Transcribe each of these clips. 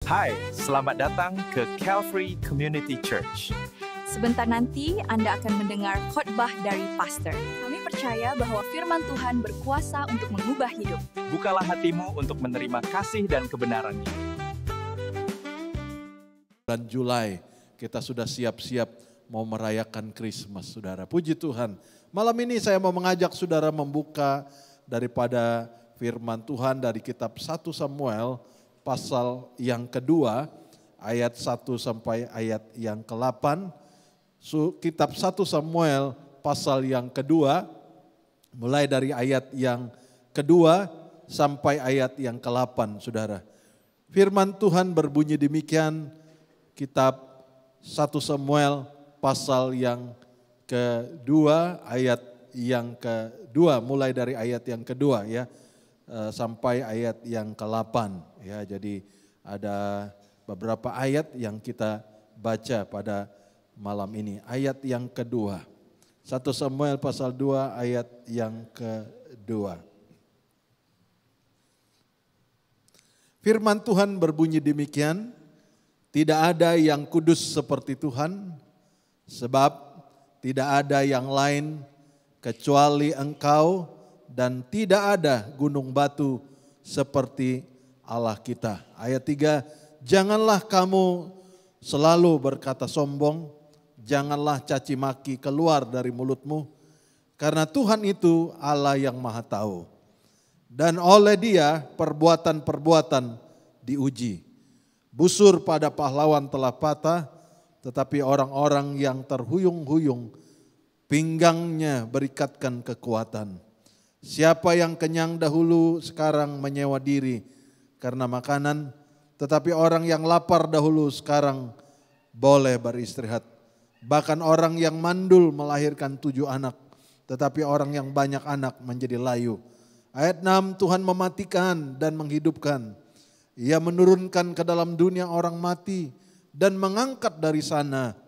Hai, selamat datang ke Calvary Community Church. Sebentar nanti Anda akan mendengar khotbah dari pastor. Kami percaya bahwa firman Tuhan berkuasa untuk mengubah hidup. Bukalah hatimu untuk menerima kasih dan kebenarannya. Bulan Juli kita sudah siap-siap mau merayakan Krismas, saudara. Puji Tuhan. Malam ini saya mau mengajak saudara membuka daripada firman Tuhan dari kitab 1 Samuel pasal yang kedua, ayat 1 sampai ayat yang ke-8. Kitab 1 Samuel pasal yang kedua, mulai dari ayat yang kedua sampai ayat yang ke-8, saudara. Firman Tuhan berbunyi demikian, kitab 1 Samuel pasal yang kedua, ayat yang kedua, mulai dari ayat yang kedua ya, sampai ayat yang ke-8 ya. Jadi ada beberapa ayat yang kita baca pada malam ini. Ayat yang kedua, 1 Samuel pasal 2 ayat yang kedua. Firman Tuhan berbunyi demikian, tidak ada yang kudus seperti Tuhan, sebab tidak ada yang lain kecuali Engkau, dan tidak ada gunung batu seperti Allah kita. Ayat 3, janganlah kamu selalu berkata sombong, janganlah caci maki keluar dari mulutmu, karena Tuhan itu Allah yang maha tahu. Dan oleh Dia perbuatan-perbuatan diuji. Busur pada pahlawan telah patah, tetapi orang-orang yang terhuyung-huyung pinggangnya berikatkan kekuatan. Siapa yang kenyang dahulu sekarang menyewa diri karena makanan, tetapi orang yang lapar dahulu sekarang boleh beristirahat. Bahkan orang yang mandul melahirkan 7 anak, tetapi orang yang banyak anak menjadi layu. Ayat 6, Tuhan mematikan dan menghidupkan. Ia menurunkan ke dalam dunia orang mati dan mengangkat dari sana.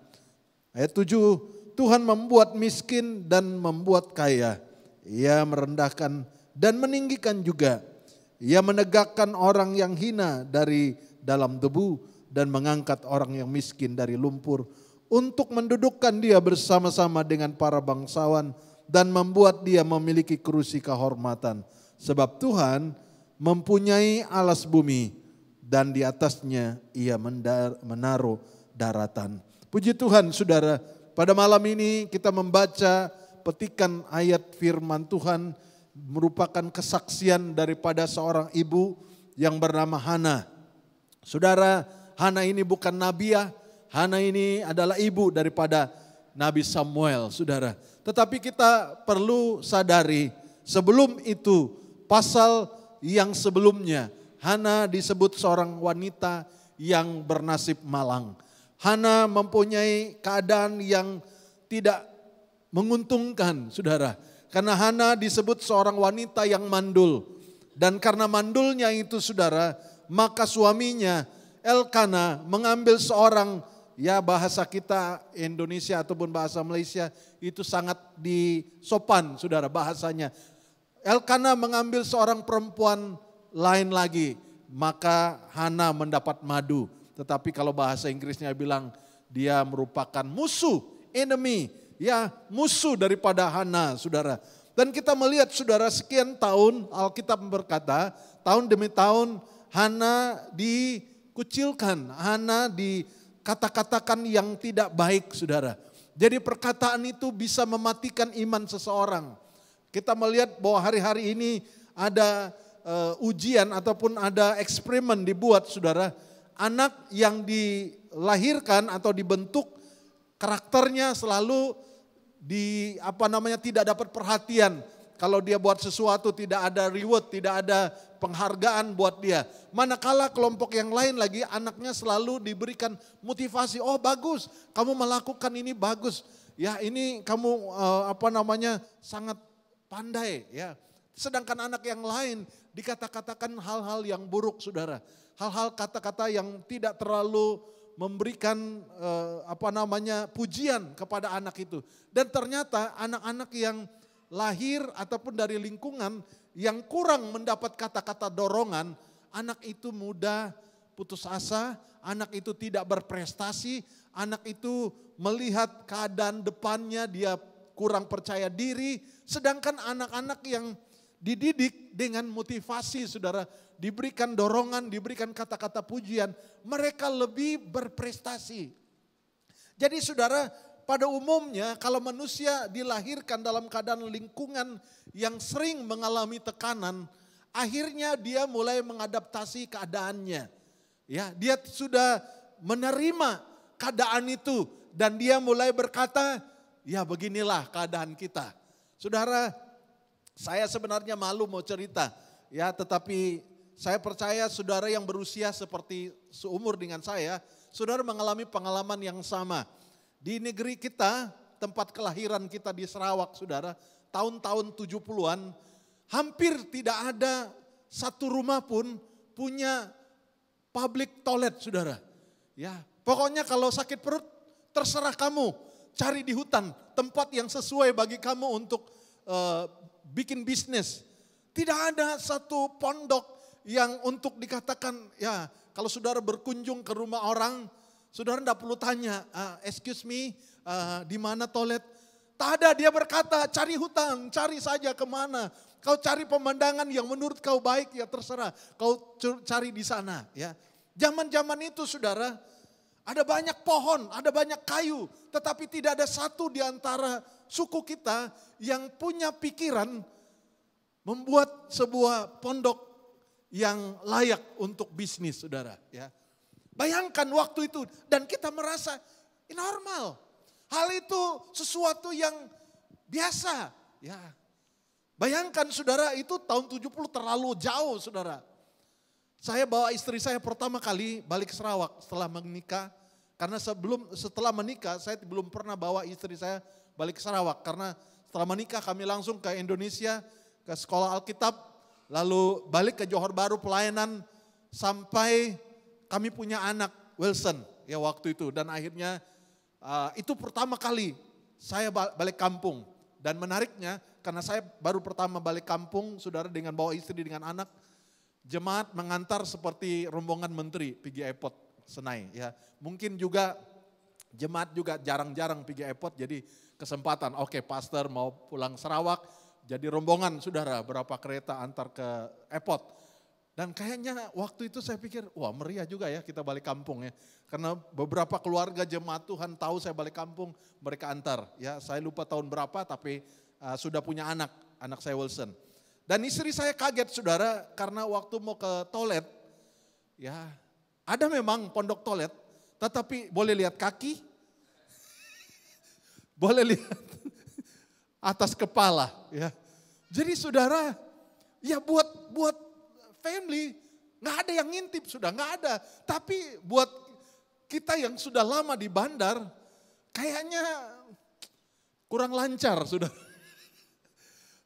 Ayat 7, Tuhan membuat miskin dan membuat kaya. Ia merendahkan dan meninggikan juga. Ia menegakkan orang yang hina dari dalam debu dan mengangkat orang yang miskin dari lumpur, untuk mendudukkan dia bersama-sama dengan para bangsawan dan membuat dia memiliki kerusi kehormatan. Sebab Tuhan mempunyai alas bumi dan di atasnya ia menaruh daratan. Puji Tuhan, saudara, pada malam ini kita membaca petikan ayat firman Tuhan merupakan kesaksian daripada seorang ibu yang bernama Hana. Saudara, Hana ini bukan nabiah, Hana ini adalah ibu daripada Nabi Samuel, saudara. Tetapi kita perlu sadari, sebelum itu, pasal yang sebelumnya, Hana disebut seorang wanita yang bernasib malang. Hana mempunyai keadaan yang tidak menguntungkan, saudara. Karena Hana disebut seorang wanita yang mandul. Dan karena mandulnya itu, saudara, maka suaminya Elkana mengambil seorang, ya bahasa kita Indonesia ataupun bahasa Malaysia itu sangat disopan, saudara, bahasanya. Elkana mengambil seorang perempuan lain lagi, maka Hana mendapat madu. Tetapi kalau bahasa Inggrisnya bilang dia merupakan musuh, enemy. Ya, musuh daripada Hana, saudara. Dan kita melihat, saudara, sekian tahun Alkitab berkata, tahun demi tahun Hana dikucilkan, Hana dikata-katakan yang tidak baik, saudara. Jadi perkataan itu bisa mematikan iman seseorang. Kita melihat bahwa hari-hari ini ada ujian ataupun ada eksperimen dibuat, saudara. Anak yang dilahirkan atau dibentuk karakternya selalu tidak dapat perhatian. Kalau dia buat sesuatu tidak ada reward, tidak ada penghargaan buat dia. Manakala kelompok yang lain lagi anaknya selalu diberikan motivasi. Oh bagus, kamu melakukan ini bagus. Ya ini kamu sangat pandai ya. Sedangkan anak yang lain dikata-katakan hal-hal yang buruk, saudara. Hal-hal kata-kata yang tidak terlalu memberikan pujian kepada anak itu. Dan ternyata anak-anak yang lahir ataupun dari lingkungan yang kurang mendapat kata-kata dorongan, anak itu mudah putus asa, anak itu tidak berprestasi, anak itu melihat keadaan depannya dia kurang percaya diri. Sedangkan anak-anak yang dididik dengan motivasi, saudara, diberikan dorongan, diberikan kata-kata pujian, mereka lebih berprestasi. Jadi saudara, pada umumnya kalau manusia dilahirkan dalam keadaan lingkungan yang sering mengalami tekanan, akhirnya dia mulai mengadaptasi keadaannya. Ya, dia sudah menerima keadaan itu dan dia mulai berkata, ya beginilah keadaan kita. Saudara, saya sebenarnya malu mau cerita, ya, tetapi saya percaya saudara yang berusia seperti seumur dengan saya, saudara mengalami pengalaman yang sama. Di negeri kita, tempat kelahiran kita di Sarawak, saudara, tahun-tahun 70-an, hampir tidak ada satu rumah pun punya public toilet, saudara. Ya, pokoknya kalau sakit perut, terserah kamu, cari di hutan, tempat yang sesuai bagi kamu untuk bikin bisnis. Tidak ada satu pondok yang untuk dikatakan, ya kalau saudara berkunjung ke rumah orang, saudara tidak perlu tanya, excuse me, di mana toilet? Tak ada, dia berkata cari hutan, cari saja kemana. Kau cari pemandangan yang menurut kau baik, ya terserah. Kau cari di sana. Ya, zaman-zaman itu saudara, ada banyak pohon, ada banyak kayu. Tetapi tidak ada satu di antara suku kita yang punya pikiran membuat sebuah pondok yang layak untuk bisnis, saudara. Ya. Bayangkan waktu itu dan kita merasa ini normal. Hal itu sesuatu yang biasa. Ya. Bayangkan saudara, itu tahun 70 terlalu jauh, saudara. Saya bawa istri saya pertama kali balik Sarawak setelah menikah. Karena setelah menikah saya belum pernah bawa istri saya balik ke Sarawak. Karena setelah menikah kami langsung ke Indonesia, ke sekolah Alkitab. Lalu balik ke Johor Bahru pelayanan sampai kami punya anak Wilson ya waktu itu. Dan akhirnya itu pertama kali saya balik kampung. Dan menariknya karena saya baru pertama balik kampung, saudara, dengan bawa istri dengan anak. Jemaat mengantar seperti rombongan menteri pergi airport Senai. Ya, mungkin juga jemaat juga jarang-jarang pergi airport, jadi kesempatan. Oke, pastor mau pulang Sarawak, jadi rombongan saudara berapa kereta antar ke airport. Dan kayaknya waktu itu saya pikir, wah meriah juga ya kita balik kampung ya. Karena beberapa keluarga jemaat Tuhan tahu saya balik kampung, mereka antar. Ya, saya lupa tahun berapa tapi sudah punya anak saya Wilson. Dan istri saya kaget saudara karena waktu mau ke toilet, ya ada memang pondok toilet, tetapi boleh lihat kaki, boleh lihat atas kepala. Ya. Jadi saudara, ya buat family nggak ada yang ngintip, sudah nggak ada. Tapi buat kita yang sudah lama di bandar, kayaknya kurang lancar sudah.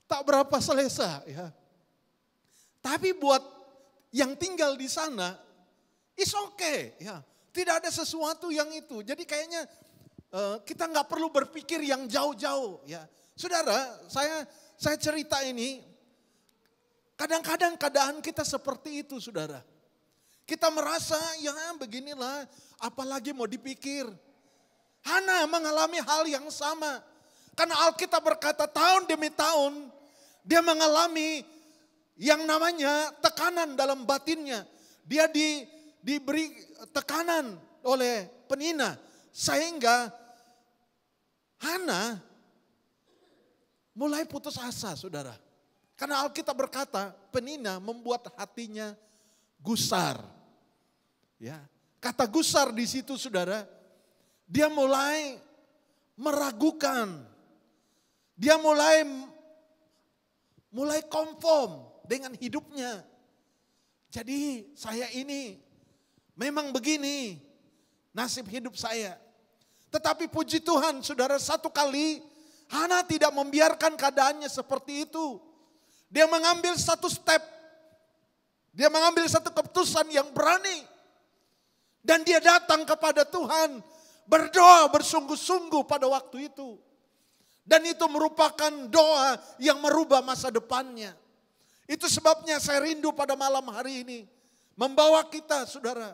Tak berapa selesa ya. Tapi buat yang tinggal di sana, it's okay ya. Tidak ada sesuatu yang itu. Jadi kayaknya kita nggak perlu berpikir yang jauh-jauh ya. Saudara, saya cerita ini, kadang-kadang keadaan kita seperti itu saudara. Kita merasa ya beginilah, apalagi mau dipikir. Hana mengalami hal yang sama. Karena Alkitab berkata tahun demi tahun dia mengalami yang namanya tekanan dalam batinnya. Dia diberi tekanan oleh penina. Sehingga Hana mulai putus asa saudara. Karena Alkitab berkata penina membuat hatinya gusar. Ya, kata gusar di situ saudara, dia mulai meragukan. Dia mulai konform dengan hidupnya. Jadi saya ini memang begini nasib hidup saya. Tetapi puji Tuhan saudara, satu kali Hana tidak membiarkan keadaannya seperti itu. Dia mengambil satu step. Dia mengambil satu keputusan yang berani. Dan dia datang kepada Tuhan. Berdoa bersungguh-sungguh pada waktu itu. Dan itu merupakan doa yang merubah masa depannya. Itu sebabnya saya rindu pada malam hari ini. Membawa kita saudara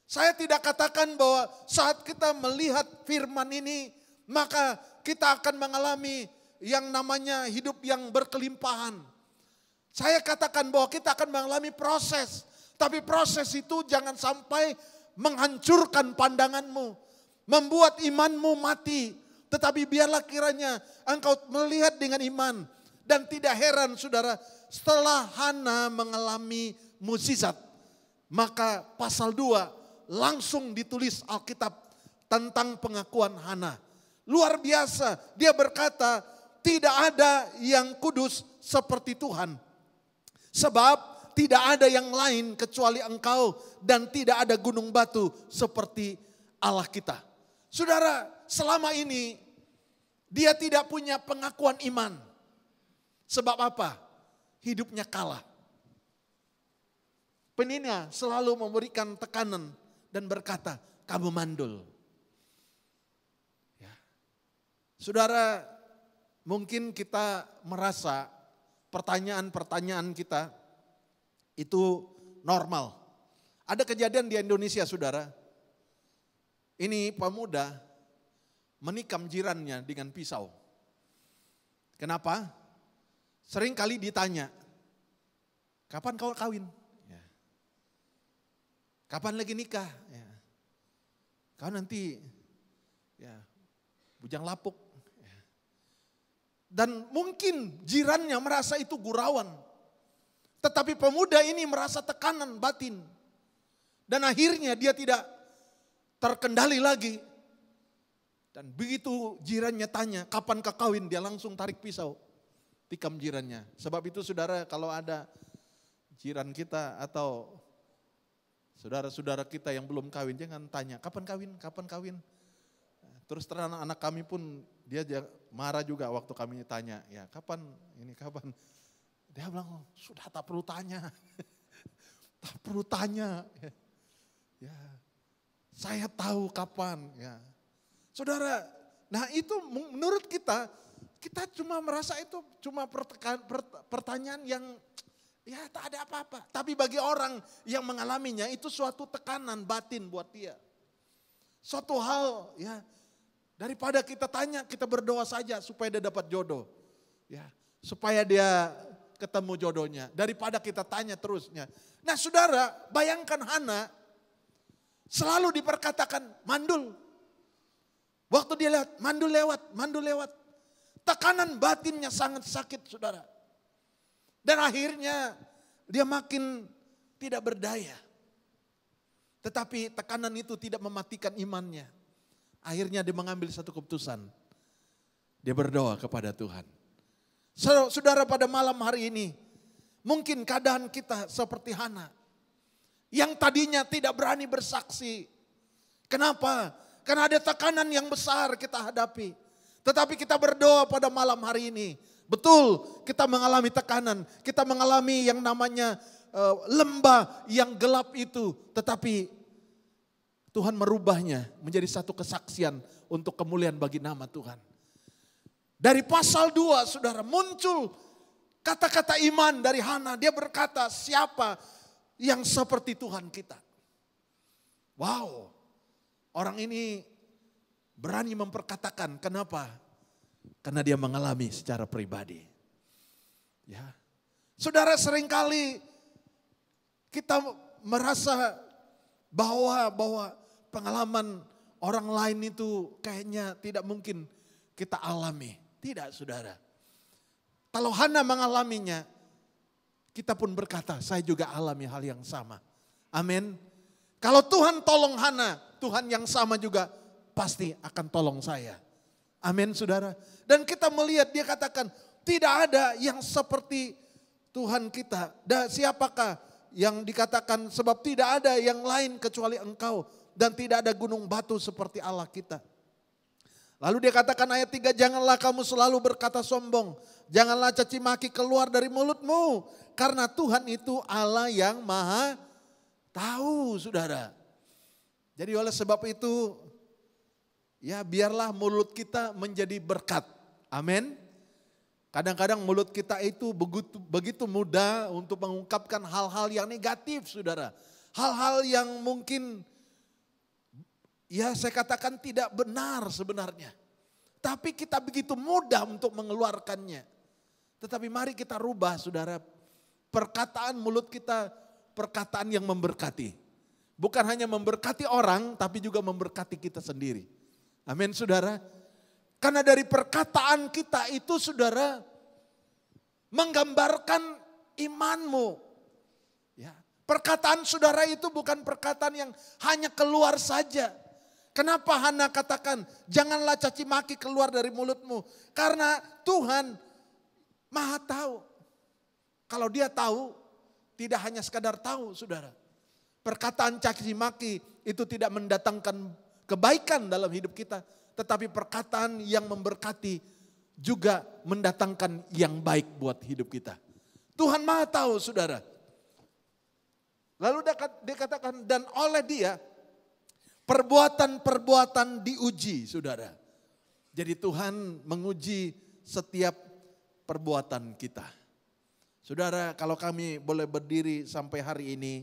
Saya tidak katakan bahwa saat kita melihat firman ini, maka kita akan mengalami yang namanya hidup yang berkelimpahan. Saya katakan bahwa kita akan mengalami proses. Tapi proses itu jangan sampai menghancurkan pandanganmu, membuat imanmu mati. Tetapi biarlah kiranya engkau melihat dengan iman. Dan tidak heran saudara, setelah Hana mengalami mukjizat, maka pasal 2 langsung ditulis Alkitab tentang pengakuan Hana. Luar biasa, dia berkata tidak ada yang kudus seperti Tuhan. Sebab tidak ada yang lain kecuali Engkau dan tidak ada gunung batu seperti Allah kita. Saudara, selama ini dia tidak punya pengakuan iman. Sebab apa? Hidupnya kalah. Peninnah selalu memberikan tekanan dan berkata, kamu mandul. Ya. Saudara, mungkin kita merasa pertanyaan-pertanyaan kita itu normal. Ada kejadian di Indonesia saudara. Ini pemuda menikam jirannya dengan pisau. Kenapa? Sering kali ditanya, kapan kau kawin? Ya. Kapan lagi nikah? Ya. Kau nanti ya bujang lapuk. Ya. Dan mungkin jirannya merasa itu gurauan. Tetapi pemuda ini merasa tekanan batin. Dan akhirnya dia tidak terkendali lagi. Dan begitu jirannya tanya, kapan kau kawin? Dia langsung tarik pisau, tikam jirannya. Sebab itu saudara, kalau ada jiran kita atau saudara-saudara kita yang belum kawin, jangan tanya, kapan kawin, kapan kawin. Terus terang anak kami pun dia marah juga waktu kami tanya, ya kapan ini, kapan. Dia bilang, sudah tak perlu tanya. Tak perlu tanya. Ya, saya tahu kapan. Ya. Saudara, nah itu menurut kita cuma merasa itu cuma pertanyaan yang ya tak ada apa-apa. Tapi bagi orang yang mengalaminya itu suatu tekanan batin buat dia. Suatu hal ya, daripada kita tanya, kita berdoa saja supaya dia dapat jodoh. Ya, supaya dia ketemu jodohnya, daripada kita tanya terusnya. Nah saudara, bayangkan Hana selalu diperkatakan mandul. Waktu dia lihat mandul lewat. Tekanan batinnya sangat sakit saudara. Dan akhirnya dia makin tidak berdaya. Tetapi tekanan itu tidak mematikan imannya. Akhirnya dia mengambil satu keputusan. Dia berdoa kepada Tuhan. Saudara, pada malam hari ini, mungkin keadaan kita seperti Hana. Yang tadinya tidak berani bersaksi. Kenapa? Karena ada tekanan yang besar kita hadapi. Tetapi kita berdoa pada malam hari ini. Betul, kita mengalami tekanan. Kita mengalami yang namanya lembah yang gelap itu. Tetapi Tuhan merubahnya menjadi satu kesaksian untuk kemuliaan bagi nama Tuhan. Dari pasal 2 saudara muncul kata-kata iman dari Hana. Dia berkata siapa yang seperti Tuhan kita. Wow, orang ini berani memperkatakan. Kenapa? Karena dia mengalami secara pribadi. Ya, saudara, seringkali kita merasa bahwa pengalaman orang lain itu kayaknya tidak mungkin kita alami. Tidak saudara. Kalau Hana mengalaminya, kita pun berkata saya juga alami hal yang sama. Amin. Kalau Tuhan tolong Hana, Tuhan yang sama juga pasti akan tolong saya. Amin saudara. Dan kita melihat dia katakan tidak ada yang seperti Tuhan kita. Dan siapakah yang dikatakan sebab tidak ada yang lain kecuali Engkau. Dan tidak ada gunung batu seperti Allah kita. Lalu dia katakan ayat 3, janganlah kamu selalu berkata sombong. Janganlah caci maki keluar dari mulutmu. Karena Tuhan itu Allah yang maha tahu saudara. Jadi oleh sebab itu ya biarlah mulut kita menjadi berkat. Amin. Kadang-kadang mulut kita itu begitu mudah untuk mengungkapkan hal-hal yang negatif saudara. Hal-hal yang mungkin ya saya katakan tidak benar sebenarnya. Tapi kita begitu mudah untuk mengeluarkannya. Tetapi mari kita rubah saudara. Perkataan mulut kita perkataan yang memberkati. Bukan hanya memberkati orang tapi juga memberkati kita sendiri. Amin saudara. Karena dari perkataan kita itu saudara menggambarkan imanmu. Ya, perkataan saudara itu bukan perkataan yang hanya keluar saja. Kenapa Hana katakan janganlah caci maki keluar dari mulutmu. Karena Tuhan Maha tahu. Kalau dia tahu, tidak hanya sekadar tahu saudara. Perkataan caci maki itu tidak mendatangkan kebaikan dalam hidup kita. Tetapi perkataan yang memberkati juga mendatangkan yang baik buat hidup kita. Tuhan Maha tahu saudara. Lalu dia katakan dan oleh dia perbuatan-perbuatan diuji saudara. Jadi Tuhan menguji setiap perbuatan kita. Saudara, kalau kami boleh berdiri sampai hari ini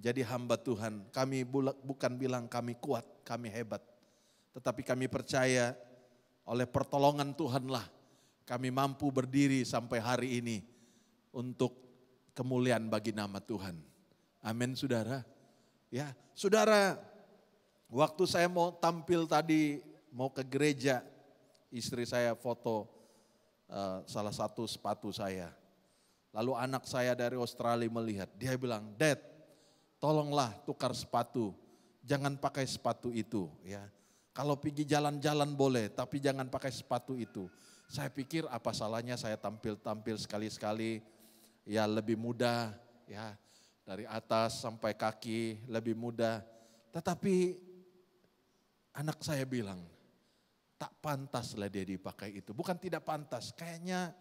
jadi hamba Tuhan, kami bukan bilang kami kuat, kami hebat. Tetapi kami percaya oleh pertolongan Tuhanlah kami mampu berdiri sampai hari ini untuk kemuliaan bagi nama Tuhan. Amin saudara. Ya, saudara, waktu saya mau tampil tadi, mau ke gereja, istri saya foto salah satu sepatu saya. Lalu anak saya dari Australia melihat, dia bilang, "Dad, tolonglah tukar sepatu, jangan pakai sepatu itu." Ya, kalau pergi jalan-jalan boleh, tapi jangan pakai sepatu itu. Saya pikir apa salahnya saya tampil sekali-sekali, ya lebih mudah, ya dari atas sampai kaki lebih mudah. Tetapi anak saya bilang, tak pantaslah dia dipakai itu. Bukan tidak pantas, kayaknya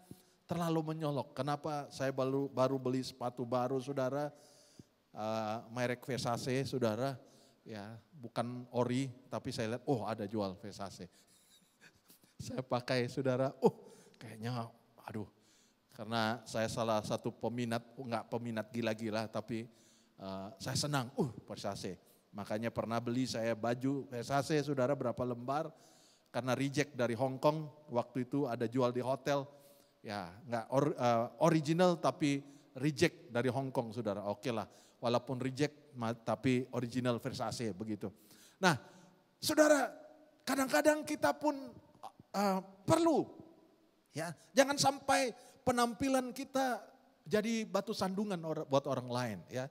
terlalu menyolok. Kenapa saya baru beli sepatu baru saudara, merek Versace saudara, ya bukan ori, tapi saya lihat, oh ada jual Versace. Saya pakai saudara, kayaknya aduh, karena saya salah satu peminat, enggak peminat gila-gila, tapi saya senang, Versace. Makanya pernah beli saya baju Versace saudara berapa lembar, karena reject dari Hong Kong, waktu itu ada jual di hotel. Ya, enggak original tapi reject dari Hong Kong saudara. Oke lah, walaupun reject tapi original Versace begitu. Nah, saudara, kadang-kadang kita pun perlu, ya, jangan sampai penampilan kita jadi batu sandungan buat orang lain. Ya,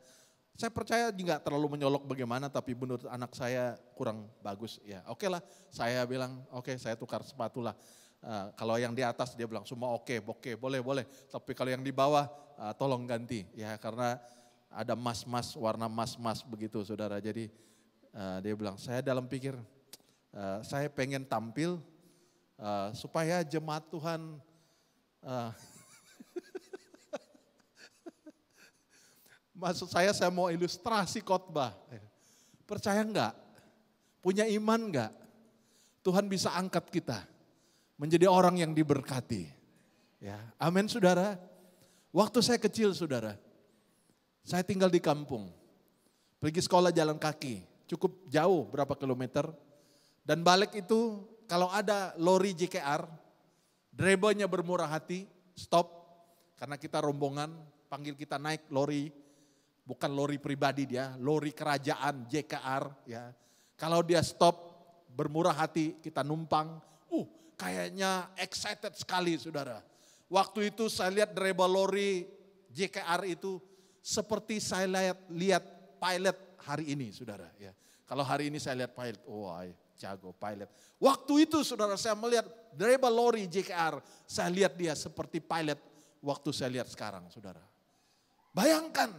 saya percaya juga terlalu menyolok bagaimana, tapi menurut anak saya kurang bagus. Ya, oke lah, saya bilang oke, saya tukar sepatu lah. Kalau yang di atas dia bilang semua oke, boleh. Tapi kalau yang di bawah tolong ganti, ya karena ada mas-mas, warna mas-mas begitu saudara. Jadi dia bilang, saya dalam pikir saya pengen tampil supaya jemaat Tuhan maksud saya mau ilustrasi khotbah. Percaya enggak? Punya iman enggak? Tuhan bisa angkat kita menjadi orang yang diberkati. Ya, amin saudara. Waktu saya kecil saudara, saya tinggal di kampung. Pergi sekolah jalan kaki, cukup jauh berapa kilometer. Dan balik itu kalau ada lori JKR, drivernya bermurah hati, stop. Karena kita rombongan, panggil kita naik lori. Bukan lori pribadi dia, lori kerajaan JKR. Ya. Kalau dia stop, bermurah hati, kita numpang. Kayaknya excited sekali saudara. Waktu itu saya lihat driver lori JKR itu seperti saya lihat pilot hari ini saudara. Ya. Kalau hari ini saya lihat pilot, jago pilot. Waktu itu saudara saya melihat driver lori JKR, saya lihat dia seperti pilot waktu saya lihat sekarang saudara. Bayangkan,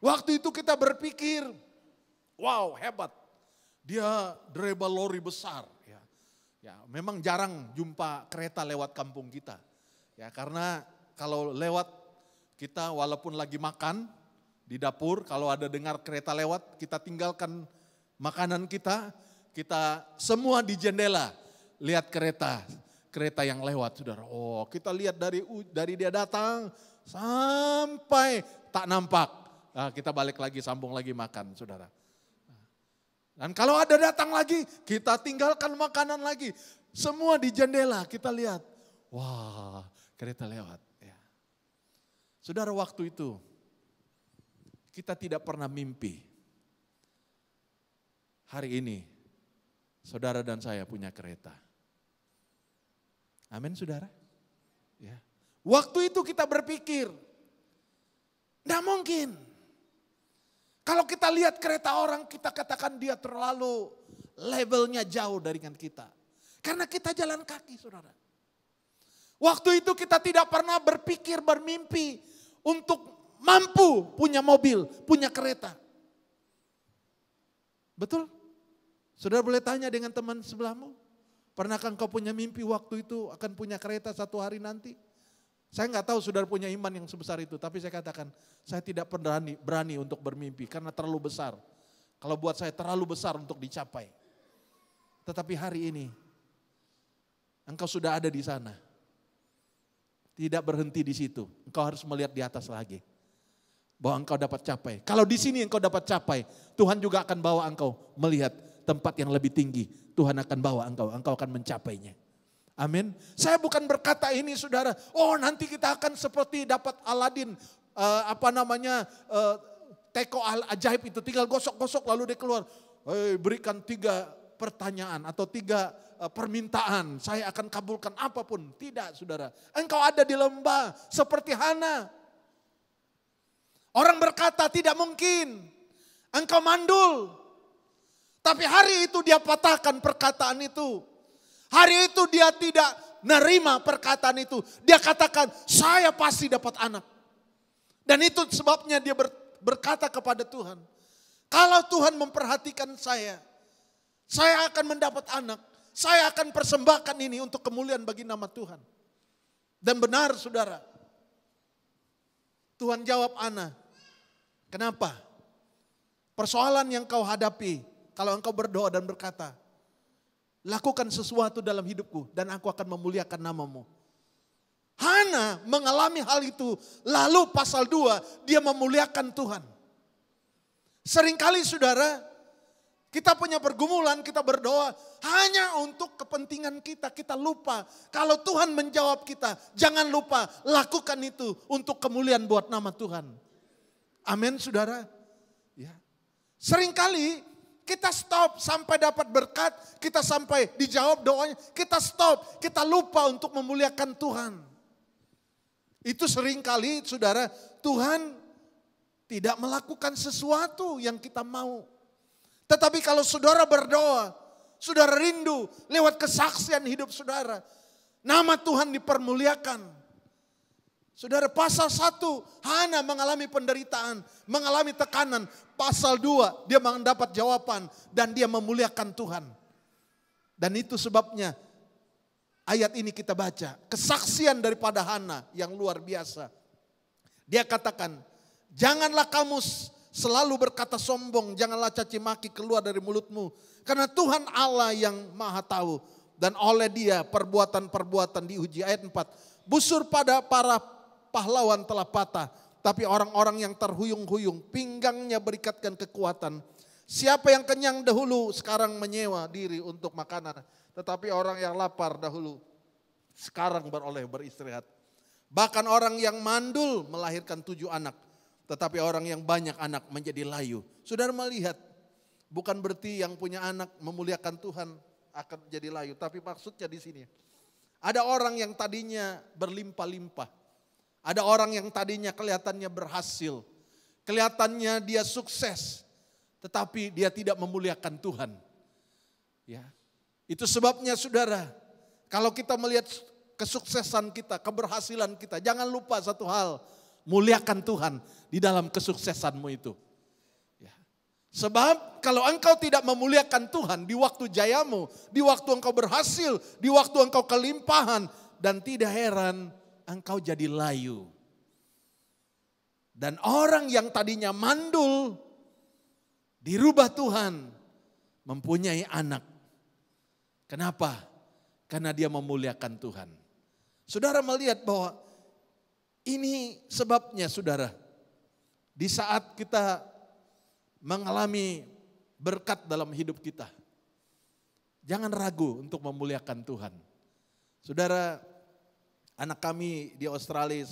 waktu itu kita berpikir, wow hebat, dia driver lori besar. Ya, memang jarang jumpa kereta lewat kampung kita. Ya, karena kalau lewat kita walaupun lagi makan di dapur, kalau ada dengar kereta lewat, kita tinggalkan makanan kita semua di jendela lihat kereta yang lewat, saudara. Oh, kita lihat dari dia datang sampai tak nampak. Nah, kita balik lagi, sambung lagi makan, saudara. Dan kalau ada datang lagi, kita tinggalkan makanan lagi. Semua di jendela kita lihat. Wah, kereta lewat. Ya. Saudara, waktu itu kita tidak pernah mimpi. Hari ini saudara dan saya punya kereta. Amin, saudara. Ya. Waktu itu kita berpikir, tidak mungkin. Kalau kita lihat kereta orang, kita katakan dia terlalu levelnya jauh dengan kita. Karena kita jalan kaki, saudara. Waktu itu kita tidak pernah berpikir, bermimpi untuk mampu punya mobil, punya kereta. Betul? Saudara boleh tanya dengan teman sebelahmu. Pernahkah engkau punya mimpi waktu itu akan punya kereta satu hari nanti? Saya nggak tahu saudara punya iman yang sebesar itu, tapi saya katakan saya tidak berani untuk bermimpi karena terlalu besar. Kalau buat saya terlalu besar untuk dicapai. Tetapi hari ini engkau sudah ada di sana. Tidak berhenti di situ, engkau harus melihat di atas lagi. Bahwa engkau dapat capai. Kalau di sini engkau dapat capai, Tuhan juga akan bawa engkau melihat tempat yang lebih tinggi. Tuhan akan bawa engkau akan mencapainya. Amin. Saya bukan berkata ini saudara, oh nanti kita akan seperti dapat Aladin, teko ajaib itu tinggal gosok-gosok lalu dia keluar. Berikan 3 pertanyaan atau 3 permintaan, saya akan kabulkan apapun. Tidak saudara, engkau ada di lembah seperti Hana. Orang berkata tidak mungkin, engkau mandul. Tapi hari itu dia patahkan perkataan itu. Hari itu dia tidak nerima perkataan itu. Dia katakan, saya pasti dapat anak. Dan itu sebabnya dia berkata kepada Tuhan, kalau Tuhan memperhatikan saya akan mendapat anak. Saya akan persembahkan ini untuk kemuliaan bagi nama Tuhan. Dan benar saudara, Tuhan jawab Ana. Kenapa? Persoalan yang kau hadapi, kalau engkau berdoa dan berkata, lakukan sesuatu dalam hidupku dan aku akan memuliakan namamu. Hana mengalami hal itu. Lalu pasal 2 dia memuliakan Tuhan. Seringkali saudara kita punya pergumulan, kita berdoa hanya untuk kepentingan kita. Kita lupa kalau Tuhan menjawab kita. Jangan lupa lakukan itu untuk kemuliaan buat nama Tuhan. Amin saudara. Ya. Seringkali kita stop sampai dapat berkat, kita sampai dijawab doanya, kita stop, kita lupa untuk memuliakan Tuhan. Itu seringkali saudara, Tuhan tidak melakukan sesuatu yang kita mau. Tetapi kalau saudara berdoa, saudara rindu lewat kesaksian hidup saudara, nama Tuhan dipermuliakan. Saudara, pasal 1 Hana mengalami penderitaan, mengalami tekanan. Pasal 2 dia mendapat jawaban dan dia memuliakan Tuhan. Dan itu sebabnya ayat ini kita baca. Kesaksian daripada Hana yang luar biasa. Dia katakan, janganlah kamu selalu berkata sombong, janganlah caci maki keluar dari mulutmu. Karena Tuhan Allah yang maha tahu. Dan oleh dia perbuatan-perbuatan diuji. Ayat 4, busur pada para pahlawan telah patah, tapi orang-orang yang terhuyung-huyung, pinggangnya berikatkan kekuatan. Siapa yang kenyang dahulu sekarang menyewa diri untuk makanan, tetapi orang yang lapar dahulu sekarang beristirahat. Bahkan orang yang mandul melahirkan 7 anak, tetapi orang yang banyak anak menjadi layu. Saudara melihat, bukan berarti yang punya anak memuliakan Tuhan akan menjadi layu, tapi maksudnya di sini ada orang yang tadinya berlimpah-limpah. Ada orang yang tadinya kelihatannya berhasil, kelihatannya dia sukses, tetapi dia tidak memuliakan Tuhan. Ya, itu sebabnya saudara, kalau kita melihat kesuksesan kita, keberhasilan kita, jangan lupa satu hal, muliakan Tuhan di dalam kesuksesanmu itu. Ya. Sebab kalau engkau tidak memuliakan Tuhan di waktu jayamu, di waktu engkau berhasil, di waktu engkau kelimpahan, dan tidak heran engkau jadi layu. Dan orang yang tadinya mandul dirubah Tuhan mempunyai anak. Kenapa? Karena dia memuliakan Tuhan. Saudara melihat bahwa ini sebabnya saudara. Di saat kita mengalami berkat dalam hidup kita. Jangan ragu untuk memuliakan Tuhan. Saudara, anak kami di Australia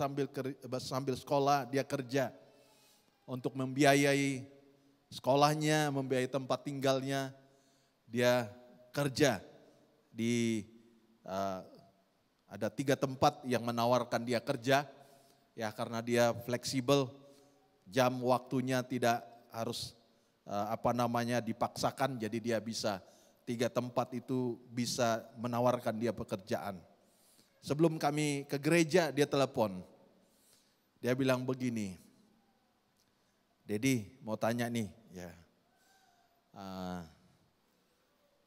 sambil sekolah, dia kerja untuk membiayai sekolahnya, membiayai tempat tinggalnya. Dia kerja di ada 3 tempat yang menawarkan dia kerja, ya karena dia fleksibel, jam waktunya tidak harus dipaksakan, jadi dia bisa 3 tempat itu bisa menawarkan dia pekerjaan. Sebelum kami ke gereja dia telepon, dia bilang begini, Dedi mau tanya nih, ya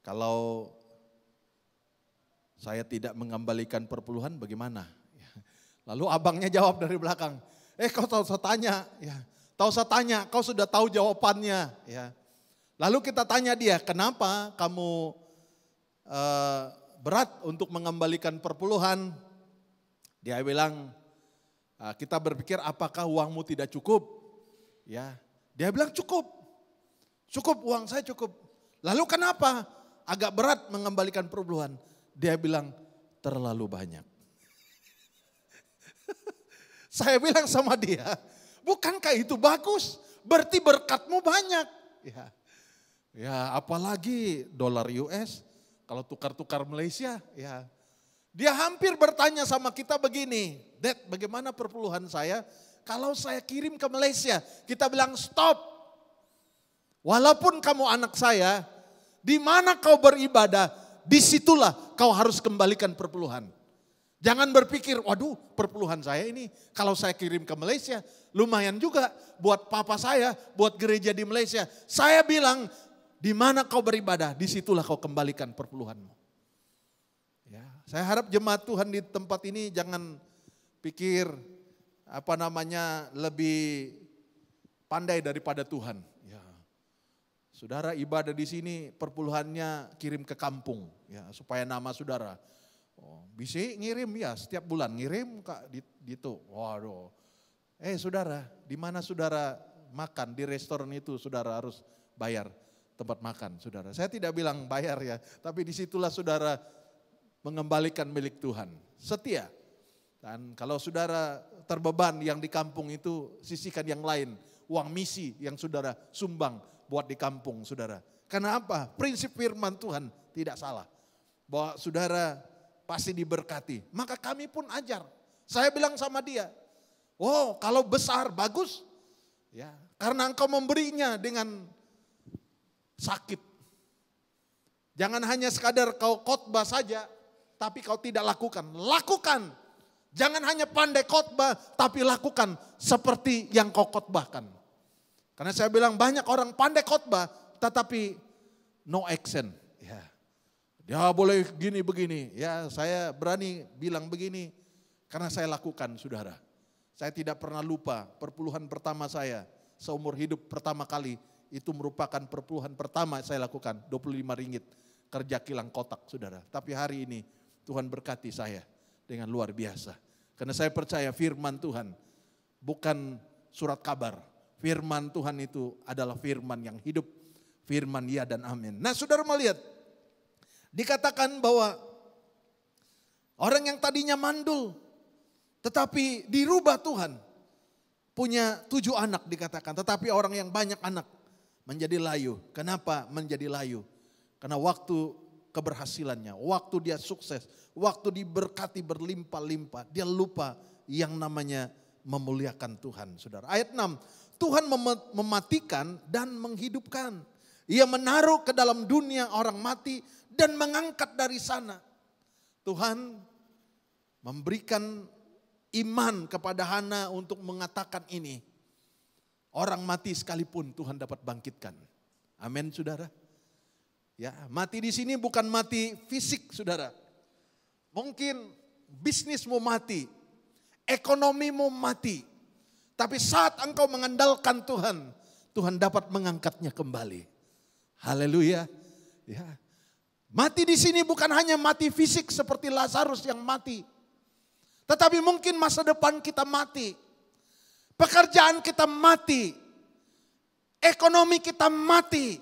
kalau saya tidak mengembalikan perpuluhan bagaimana? Lalu abangnya jawab dari belakang, kau tahu saya tanya, ya. Tahu saya tanya, kau sudah tahu jawabannya, ya. Lalu kita tanya dia, kenapa kamu berat untuk mengembalikan perpuluhan? Dia bilang, kita berpikir apakah uangmu tidak cukup? Ya, dia bilang cukup uang saya cukup. Lalu kenapa agak berat mengembalikan perpuluhan? Dia bilang terlalu banyak. Saya bilang sama dia, bukankah itu bagus? Berarti berkatmu banyak. Ya apalagi dolar US, kalau tukar-tukar Malaysia, ya. Dia hampir bertanya sama kita begini, Dad, bagaimana perpuluhan saya kalau saya kirim ke Malaysia? Kita bilang stop. Walaupun kamu anak saya, di mana kau beribadah, disitulah kau harus kembalikan perpuluhan. Jangan berpikir, waduh perpuluhan saya ini kalau saya kirim ke Malaysia lumayan juga buat papa saya, buat gereja di Malaysia. Saya bilang, di mana kau beribadah, disitulah kau kembalikan perpuluhanmu. Ya, saya harap jemaat Tuhan di tempat ini jangan pikir lebih pandai daripada Tuhan. Ya. Saudara ibadah di sini perpuluhannya kirim ke kampung, ya supaya nama saudara. Bisa ngirim ya setiap bulan ngirim Kak gitu. Waduh. Saudara, di mana saudara makan di restoran itu saudara harus bayar tempat makan saudara. Saya tidak bilang bayar ya, tapi disitulah saudara mengembalikan milik Tuhan. Setia. Dan kalau saudara terbeban yang di kampung itu sisihkan yang lain. Uang misi yang saudara sumbang buat di kampung saudara. Karena apa? Prinsip firman Tuhan tidak salah. Bahwa saudara pasti diberkati. Maka kami pun ajar. Saya bilang sama dia, kalau besar bagus. Ya, karena engkau memberinya dengan sakit. Jangan hanya sekadar kau khotbah saja, tapi kau tidak lakukan. Lakukan. Jangan hanya pandai khotbah, tapi lakukan seperti yang kau khotbahkan. Karena saya bilang banyak orang pandai khotbah, tetapi no action. Ya boleh gini begini, ya saya berani bilang begini karena saya lakukan saudara. Saya tidak pernah lupa perpuluhan pertama saya seumur hidup pertama kali itu merupakan perpuluhan pertama saya lakukan 25 ringgit kerja kilang kotak saudara. Tapi hari ini Tuhan berkati saya dengan luar biasa. Karena saya percaya firman Tuhan bukan surat kabar. Firman Tuhan itu adalah firman yang hidup, firman ya dan amin. Nah saudara melihat, dikatakan bahwa orang yang tadinya mandul tetapi dirubah Tuhan. Punya 7 anak dikatakan, tetapi orang yang banyak anak menjadi layu. Kenapa menjadi layu? Karena waktu keberhasilannya, waktu dia sukses, waktu diberkati berlimpah-limpah, dia lupa yang namanya memuliakan Tuhan. Saudara, ayat 6, Tuhan mematikan dan menghidupkan. Ia menaruh ke dalam dunia orang mati dan mengangkat dari sana. Tuhan memberikan iman kepada Hana untuk mengatakan ini. Orang mati sekalipun Tuhan dapat bangkitkan. Amin saudara. Ya, mati di sini bukan mati fisik saudara. Mungkin bisnismu mati, ekonomimu mati. Tapi saat engkau mengandalkan Tuhan, Tuhan dapat mengangkatnya kembali. Haleluya. Ya. Mati di sini bukan hanya mati fisik seperti Lazarus yang mati. Tetapi mungkin masa depan kita mati. Pekerjaan kita mati. Ekonomi kita mati.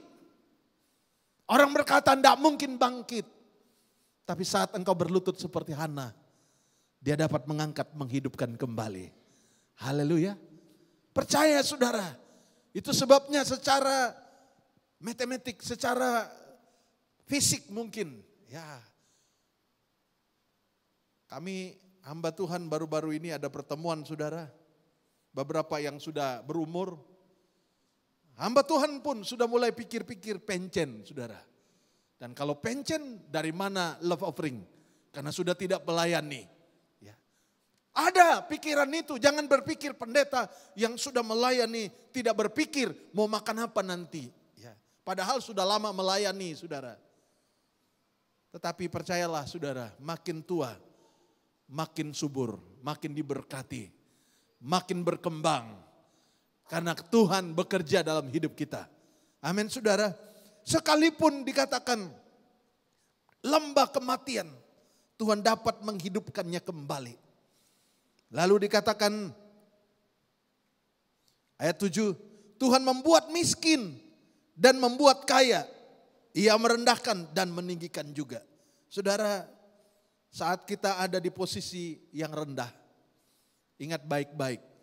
Orang berkata tidak mungkin bangkit. Tapi saat engkau berlutut seperti Hana, dia dapat mengangkat, menghidupkan kembali. Haleluya. Percaya saudara. Itu sebabnya secara matematik, secara fisik mungkin. Ya. Kami hamba Tuhan baru-baru ini ada pertemuan saudara. Beberapa yang sudah berumur. Hamba Tuhan pun sudah mulai pikir-pikir pencen saudara. Dan kalau pencen dari mana love offering? Karena sudah tidak melayani. Ya. Ada pikiran itu, jangan berpikir pendeta yang sudah melayani tidak berpikir mau makan apa nanti. Ya. Padahal sudah lama melayani saudara. Tetapi percayalah saudara, makin tua, makin subur, makin diberkati, makin berkembang. Karena Tuhan bekerja dalam hidup kita. Amin saudara. Sekalipun dikatakan lembah kematian, Tuhan dapat menghidupkannya kembali. Lalu dikatakan ayat 7, Tuhan membuat miskin dan membuat kaya. Ia merendahkan dan meninggikan juga. Saudara, saat kita ada di posisi yang rendah, ingat baik-baik.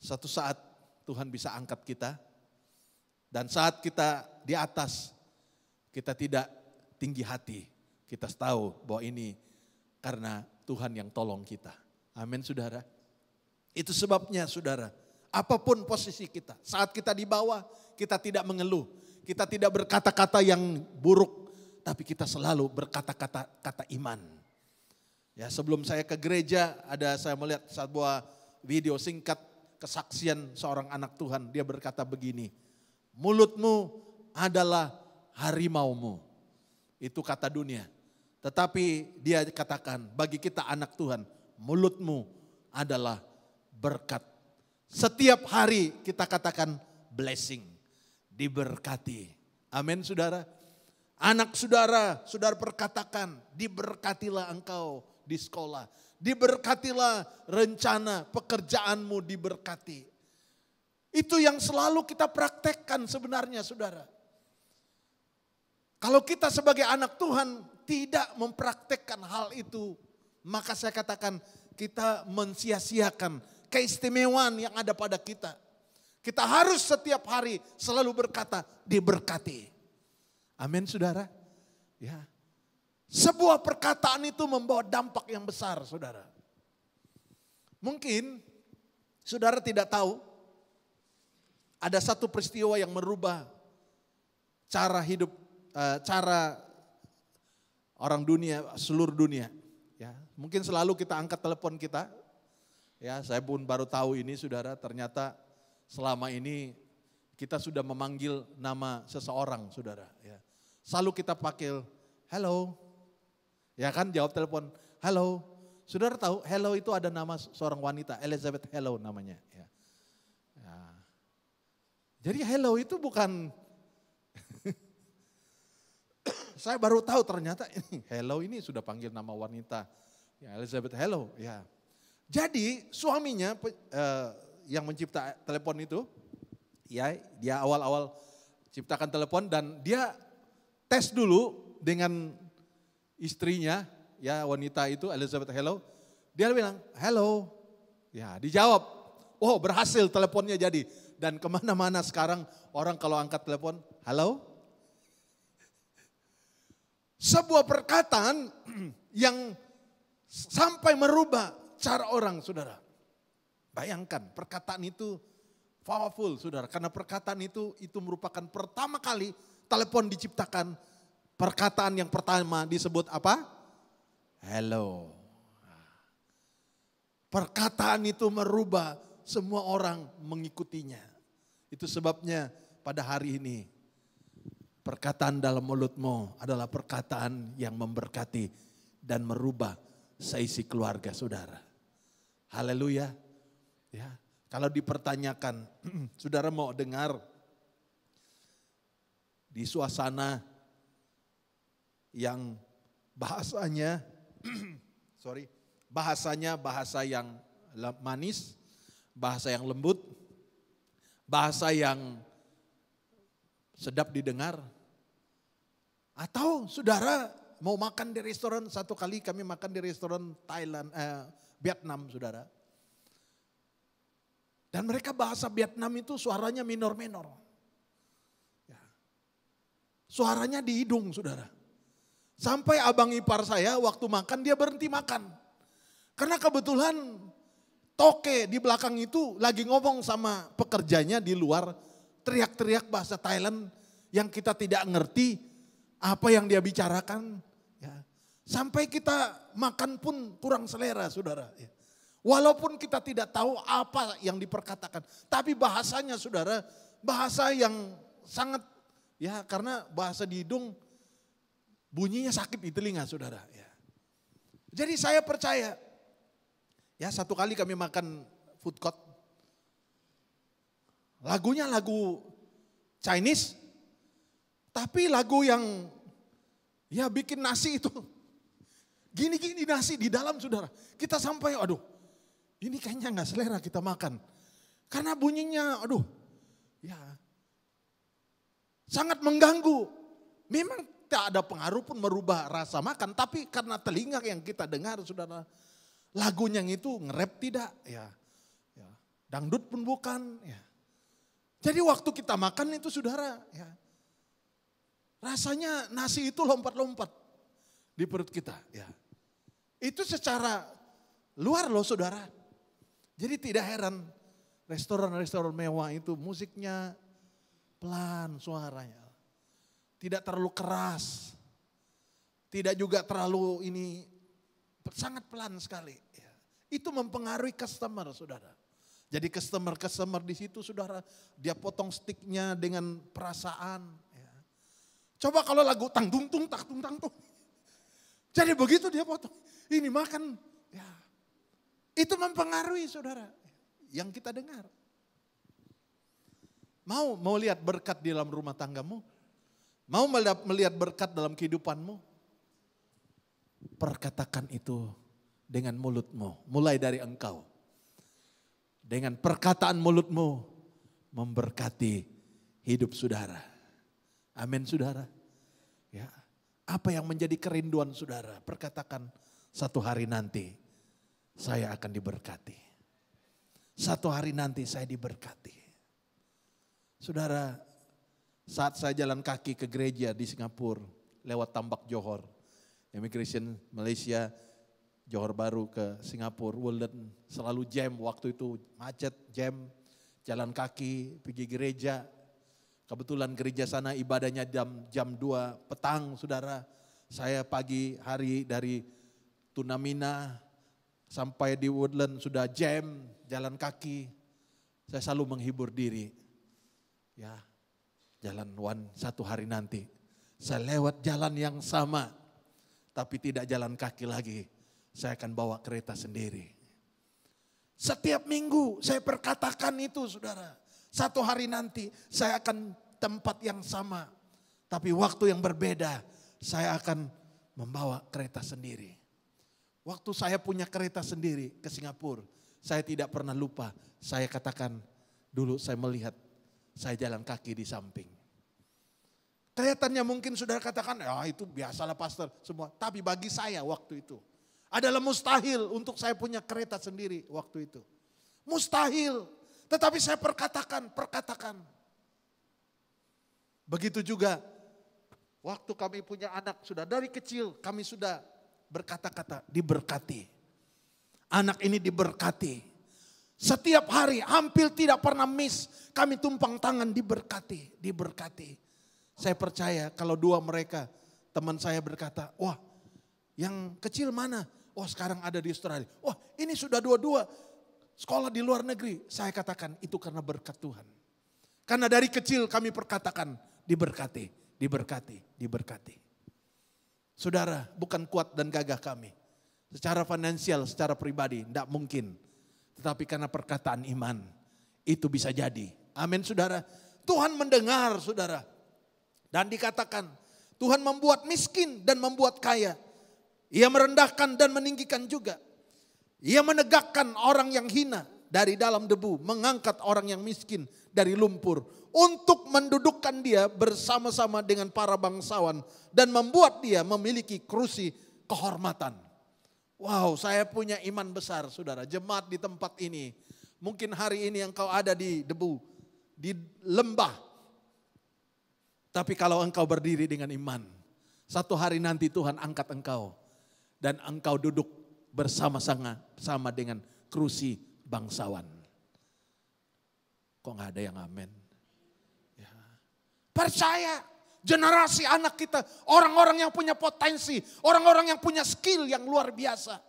Satu saat Tuhan bisa angkat kita. Dan saat kita di atas, kita tidak tinggi hati. Kita tahu bahwa ini karena Tuhan yang tolong kita. Amin saudara. Itu sebabnya saudara, apapun posisi kita. Saat kita di bawah, kita tidak mengeluh. Kita tidak berkata-kata yang buruk. Tapi kita selalu berkata-kata iman. Ya, sebelum saya ke gereja, saya melihat sebuah video singkat kesaksian seorang anak Tuhan. Dia berkata begini, mulutmu adalah harimaumu. Itu kata dunia. Tetapi dia katakan bagi kita anak Tuhan, mulutmu adalah berkat. Setiap hari kita katakan blessing, diberkati. Amin saudara. Anak saudara, saudara perkatakan diberkatilah engkau di sekolah. Diberkatilah rencana pekerjaanmu diberkati. Itu yang selalu kita praktekkan sebenarnya saudara. Kalau kita sebagai anak Tuhan tidak mempraktekkan hal itu, maka saya katakan kita mensia-siakan keistimewaan yang ada pada kita. Kita harus setiap hari selalu berkata diberkati. Amin saudara. Ya. Sebuah perkataan itu membawa dampak yang besar saudara. Mungkin saudara tidak tahu ada satu peristiwa yang merubah cara hidup, cara orang dunia, seluruh dunia. Ya, mungkin selalu kita angkat telepon kita. Ya, saya pun baru tahu ini saudara, ternyata selama ini kita sudah memanggil nama seseorang saudara. Ya. Selalu kita panggil, hello. Ya kan jawab telepon, hello. Saudara tahu hello itu ada nama seorang wanita, Elizabeth Hello namanya. Ya. Ya. Jadi hello itu bukan, saya baru tahu ternyata ini hello ini sudah panggil nama wanita. Ya, Elizabeth Hello. Ya. Jadi suaminya yang mencipta telepon itu, ya dia awal-awal ciptakan telepon dan dia tes dulu dengan istrinya, ya wanita itu Elizabeth Hello. Dia bilang, hello. Ya dijawab, oh berhasil teleponnya jadi. Dan kemana-mana sekarang orang kalau angkat telepon, halo. Sebuah perkataan yang sampai merubah cara orang saudara. Bayangkan perkataan itu powerful saudara. Karena perkataan itu merupakan pertama kali telepon diciptakan. Perkataan yang pertama disebut apa? Hello. Perkataan itu merubah semua orang mengikutinya. Itu sebabnya pada hari ini perkataan dalam mulutmu adalah perkataan yang memberkati dan merubah seisi keluarga saudara. Haleluya. Ya, kalau dipertanyakan, saudara mau dengar di suasana yang bahasanya, bahasanya bahasa yang manis, bahasa yang lembut, bahasa yang sedap didengar, Atau saudara mau makan di restoran, satu kali kami makan di restoran Vietnam saudara. Dan mereka bahasa Vietnam itu suaranya minor-minor. Ya. Suaranya di hidung saudara. Sampai abang ipar saya waktu makan dia berhenti makan. Karena kebetulan toke di belakang itu lagi ngomong sama pekerjanya di luar. Teriak-teriak bahasa Thailand yang kita tidak ngerti apa yang dia bicarakan. Ya. Sampai kita makan pun kurang selera saudara. Ya. Walaupun kita tidak tahu apa yang diperkatakan. Tapi bahasanya saudara, bahasa yang sangat, ya karena bahasa di hidung bunyinya sakit di telinga saudara. Ya. Jadi saya percaya, ya satu kali kami makan food court. Lagunya lagu Chinese, tapi lagu yang ya bikin nasi itu. Gini-gini nasi di dalam saudara. Kita sampai aduh ini kayaknya gak selera kita makan. Karena bunyinya aduh ya sangat mengganggu. Memang tak ada pengaruh pun merubah rasa makan. Tapi karena telinga yang kita dengar saudara. Lagunya yang itu nge-rap tidak. Ya. Dangdut pun bukan. Ya. Jadi waktu kita makan itu saudara. Ya. Rasanya nasi itu lompat-lompat di perut kita. Ya. Itu secara luar loh saudara. Jadi tidak heran restoran-restoran mewah itu musiknya pelan suaranya. Tidak terlalu keras. Tidak juga terlalu ini sangat pelan sekali. Ya. Itu mempengaruhi customer saudara. Jadi customer di situ saudara. Dia potong sticknya dengan perasaan. Ya. Coba kalau lagu tang tung tung tak tung tang tung. Jadi begitu dia potong. Ini makan. Ya. Itu mempengaruhi saudara. Yang kita dengar. Mau lihat berkat di dalam rumah tanggamu? Mau melihat berkat dalam kehidupanmu? Perkatakan itu dengan mulutmu. Mulai dari engkau. Dengan perkataan mulutmu memberkati hidup saudara. Amin saudara. Ya. Apa yang menjadi kerinduan saudara? Perkatakan satu hari nanti saya akan diberkati. Satu hari nanti saya diberkati. Saudara, saat saya jalan kaki ke gereja di Singapura lewat Tambak Johor, Immigration Malaysia, Johor Baru ke Singapura, Woodland selalu jam waktu itu macet, jam, jalan kaki pergi gereja. Kebetulan gereja sana ibadahnya jam 2 petang saudara. Saya pagi hari dari Tunamina sampai di Woodland sudah jam, jalan kaki. Saya selalu menghibur diri. Ya, jalan satu hari nanti. Saya lewat jalan yang sama, tapi tidak jalan kaki lagi. Saya akan bawa kereta sendiri. Setiap minggu saya perkatakan itu saudara. Satu hari nanti saya akan tempat yang sama. Tapi waktu yang berbeda saya akan membawa kereta sendiri. Waktu saya punya kereta sendiri ke Singapura. Saya tidak pernah lupa. Saya katakan dulu saya melihat saya jalan kaki di samping. Kelihatannya mungkin saudara katakan, ya itu biasalah pastor semua. Tapi bagi saya waktu itu adalah mustahil untuk saya punya kereta sendiri waktu itu. Mustahil. Tetapi saya perkatakan. Begitu juga waktu kami punya anak sudah dari kecil kami sudah berkata-kata diberkati. Anak ini diberkati. Setiap hari hampir tidak pernah miss kami tumpang tangan diberkati. Saya percaya kalau dua mereka teman saya berkata, wah yang kecil mana? Oh sekarang ada di Australia. Wah ini sudah dua-dua sekolah di luar negeri. Saya katakan itu karena berkat Tuhan. Karena dari kecil kami perkatakan diberkati. Saudara bukan kuat dan gagah kami. Secara finansial, secara pribadi tidak mungkin. Tetapi karena perkataan iman itu bisa jadi. Amin saudara. Tuhan mendengar saudara. Dan dikatakan Tuhan membuat miskin dan membuat kaya. Ia merendahkan dan meninggikan juga. Ia menegakkan orang yang hina dari dalam debu, mengangkat orang yang miskin dari lumpur, untuk mendudukkan dia bersama-sama dengan para bangsawan dan membuat dia memiliki kursi kehormatan. Wow, saya punya iman besar saudara, jemaat di tempat ini. Mungkin hari ini engkau ada di debu, di lembah. Tapi kalau engkau berdiri dengan iman, satu hari nanti Tuhan angkat engkau. Dan engkau duduk bersama-sama dengan kursi bangsawan. Kok gak ada yang amin? Ya. Percaya generasi anak kita, orang-orang yang punya potensi, orang-orang yang punya skill yang luar biasa.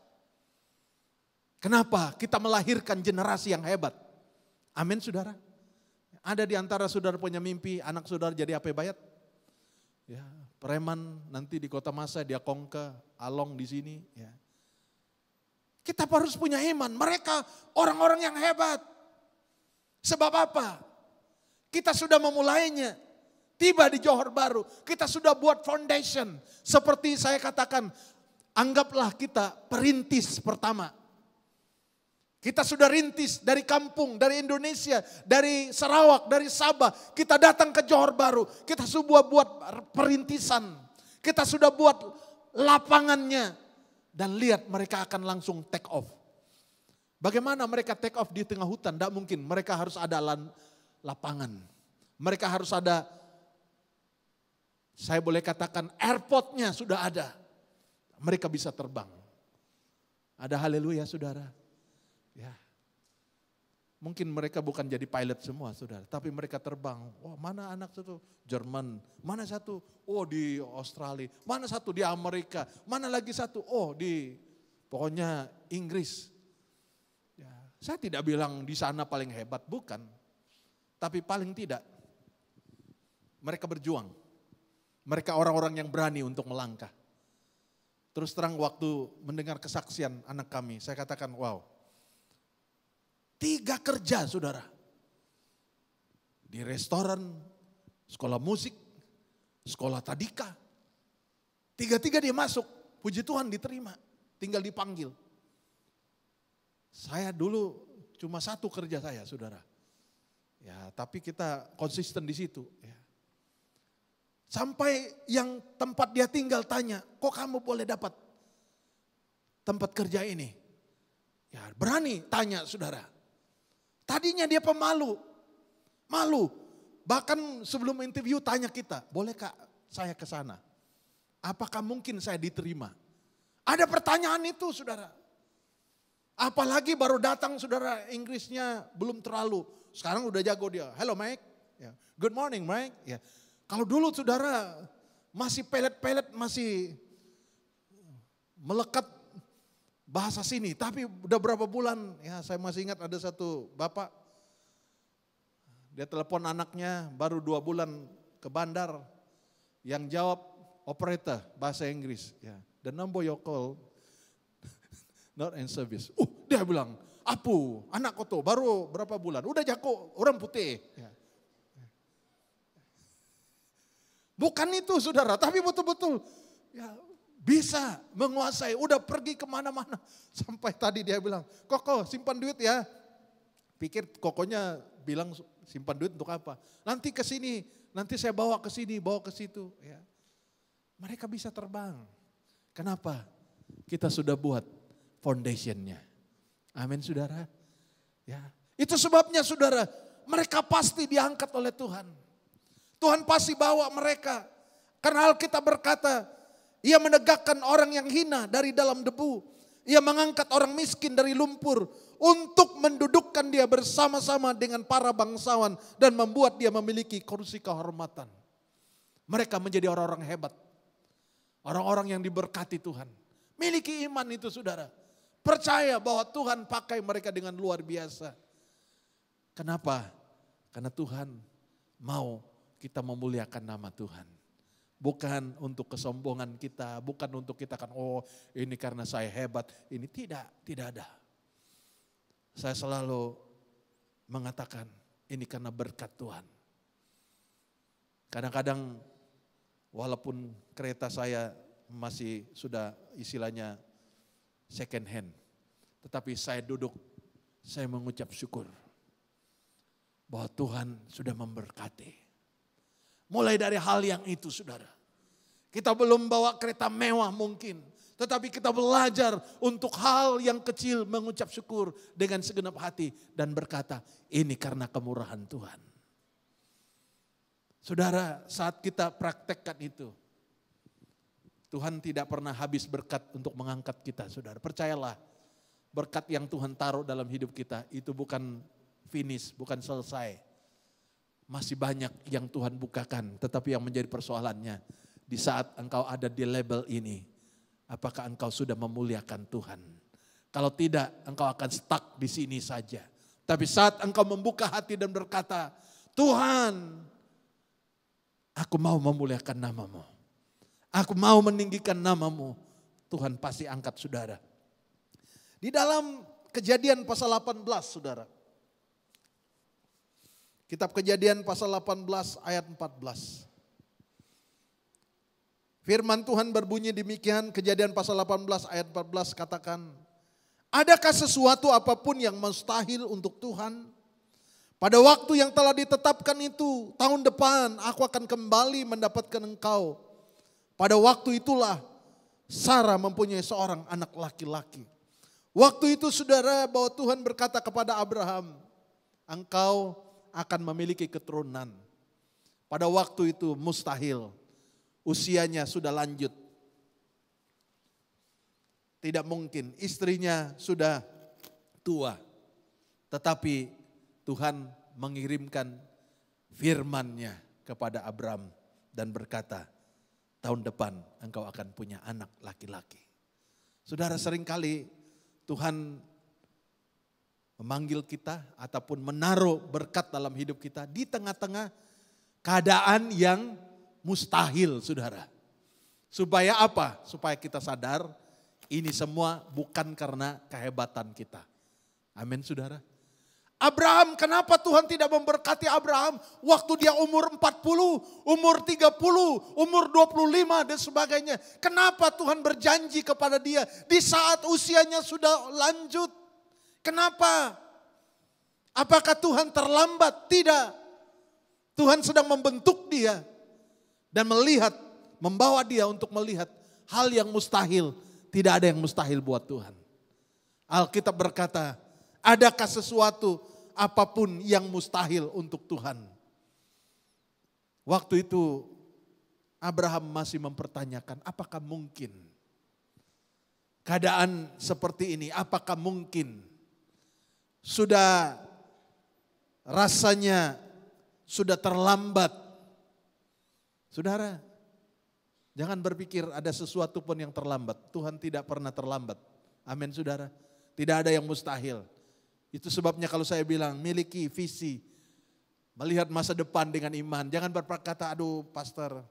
Kenapa kita melahirkan generasi yang hebat? Amin saudara. Ada di antara saudara punya mimpi anak saudara jadi AP Bayat? Ya, preman nanti di Kota Masa, dia Kongke, Along di sini. Ya. Kita harus punya iman, mereka orang-orang yang hebat. Sebab apa? Kita sudah memulainya. Tiba di Johor Bahru, kita sudah buat foundation. Seperti saya katakan, anggaplah kita perintis pertama. Kita sudah rintis dari kampung, dari Indonesia, dari Sarawak, dari Sabah. Kita datang ke Johor Bahru, kita sudah buat perintisan. Kita sudah buat lapangannya. Dan lihat mereka akan langsung take off. Bagaimana mereka take off di tengah hutan? Tidak mungkin, mereka harus ada lapangan. Mereka harus ada, saya boleh katakan airportnya sudah ada. Mereka bisa terbang. Ada haleluya saudara. Ya. Mungkin mereka bukan jadi pilot semua saudara, tapi mereka terbang. Oh, mana anak satu? Jerman. Mana satu? Oh, di Australia. Mana satu? Di Amerika. Mana lagi satu? Oh, di pokoknya Inggris. Ya. Saya tidak bilang di sana paling hebat, bukan. Tapi paling tidak mereka berjuang. Mereka orang-orang yang berani untuk melangkah. Terus terang waktu mendengar kesaksian anak kami, saya katakan wow. 3 kerja saudara. Di restoran, sekolah musik, sekolah tadika. 3 dia masuk, puji Tuhan diterima, tinggal dipanggil. Saya dulu cuma 1 kerja saya saudara. Ya, tapi kita konsisten di situ. Ya. Sampai yang tempat dia tinggal tanya, kok kamu boleh dapat tempat kerja ini? Ya, berani tanya saudara. Tadinya dia pemalu, malu. Bahkan sebelum interview tanya kita, boleh kak saya ke sana? Apakah mungkin saya diterima? Ada pertanyaan itu saudara. Apalagi baru datang saudara, Inggrisnya belum terlalu. Sekarang udah jago dia. Hello Mike, ya. Good morning Mike. Ya. Kalau dulu saudara masih pelet-pelet, masih melekat bahasa sini. Tapi udah berapa bulan, ya saya masih ingat ada satu bapak. Dia telepon anaknya baru 2 bulan ke bandar. Yang jawab operator bahasa Inggris. Ya. The number you call not in service. Dia bilang, apu anak koto baru berapa bulan. Udah jago orang putih. Ya. Bukan itu saudara, tapi betul-betul ya, bisa menguasai, udah pergi kemana-mana. Sampai tadi dia bilang, Koko simpan duit ya. Pikir kokonya bilang simpan duit untuk apa? Nanti ke sini, nanti saya bawa ke sini, bawa ke situ. Ya. Mereka bisa terbang. Kenapa? Kita sudah buat foundationnya. Amin saudara. Ya. Itu sebabnya saudara, mereka pasti diangkat oleh Tuhan. Tuhan pasti bawa mereka. Karena Alkitab berkata, ia menegakkan orang yang hina dari dalam debu. Ia mengangkat orang miskin dari lumpur. Untuk mendudukkan dia bersama-sama dengan para bangsawan. Dan membuat dia memiliki kursi kehormatan. Mereka menjadi orang-orang hebat. Orang-orang yang diberkati Tuhan. Miliki iman itu saudara. Percaya bahwa Tuhan pakai mereka dengan luar biasa. Kenapa? Karena Tuhan mau kita memuliakan nama Tuhan. Bukan untuk kesombongan kita, bukan untuk kita kan, oh ini karena saya hebat. Ini tidak ada. Saya selalu mengatakan ini karena berkat Tuhan. Kadang-kadang walaupun kereta saya masih sudah istilahnya second hand. Tetapi saya duduk saya mengucap syukur bahwa Tuhan sudah memberkati. Mulai dari hal yang itu saudara. Kita belum bawa kereta mewah mungkin. Tetapi kita belajar untuk hal yang kecil mengucap syukur dengan segenap hati. Dan berkata ini karena kemurahan Tuhan. Saudara, saat kita praktekkan itu. Tuhan tidak pernah habis berkat untuk mengangkat kita saudara. Percayalah berkat yang Tuhan taruh dalam hidup kita itu bukan finish, bukan selesai. Masih banyak yang Tuhan bukakan. Tetapi yang menjadi persoalannya di saat engkau ada di level ini. Apakah engkau sudah memuliakan Tuhan? Kalau tidak engkau akan stuck di sini saja. Tapi saat engkau membuka hati dan berkata, Tuhan aku mau memuliakan namamu. Aku mau meninggikan namamu. Tuhan pasti angkat saudara. Di dalam Kejadian pasal 18 saudara. Kitab Kejadian pasal 18 ayat 14. Firman Tuhan berbunyi demikian, Kejadian pasal 18 ayat 14 katakan, adakah sesuatu apapun yang mustahil untuk Tuhan? Pada waktu yang telah ditetapkan itu, tahun depan aku akan kembali mendapatkan engkau. Pada waktu itulah Sarah mempunyai seorang anak laki-laki. Waktu itu saudara bahwa Tuhan berkata kepada Abraham, engkau akan memiliki keturunan. Pada waktu itu mustahil. Usianya sudah lanjut. Tidak mungkin, istrinya sudah tua. Tetapi Tuhan mengirimkan firman-Nya kepada Abraham dan berkata, tahun depan engkau akan punya anak laki-laki. Saudara, seringkali Tuhan memanggil kita ataupun menaruh berkat dalam hidup kita di tengah-tengah keadaan yang mustahil saudara. Supaya apa? Supaya kita sadar ini semua bukan karena kehebatan kita. Amin saudara. Abraham, kenapa Tuhan tidak memberkati Abraham waktu dia umur 40, umur 30, umur 25 dan sebagainya. Kenapa Tuhan berjanji kepada dia di saat usianya sudah lanjut? Kenapa? Apakah Tuhan terlambat? Tidak. Tuhan sedang membentuk dia. Dan melihat, membawa dia untuk melihat hal yang mustahil. Tidak ada yang mustahil buat Tuhan. Alkitab berkata, adakah sesuatu apapun yang mustahil untuk Tuhan? Waktu itu Abraham masih mempertanyakan, apakah mungkin keadaan seperti ini? Apakah mungkin? Sudah rasanya sudah terlambat. Saudara, jangan berpikir ada sesuatu pun yang terlambat. Tuhan tidak pernah terlambat. Amin saudara. Tidak ada yang mustahil. Itu sebabnya kalau saya bilang miliki visi. Melihat masa depan dengan iman. Jangan berkata, aduh pastor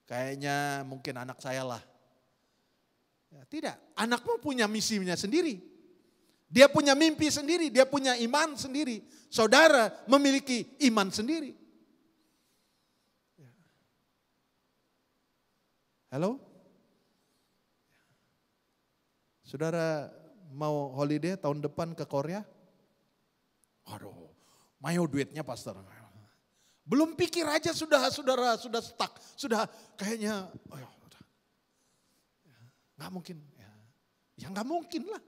kayaknya mungkin anak saya lah. Ya, tidak, anakmu punya misinya sendiri. Dia punya mimpi sendiri, dia punya iman sendiri. Saudara memiliki iman sendiri. Halo? Saudara mau holiday tahun depan ke Korea? Waduh, mau duitnya pastor. Belum pikir aja sudah saudara, sudah stuck. Sudah kayaknya, gak mungkin. Ya gak mungkin lah.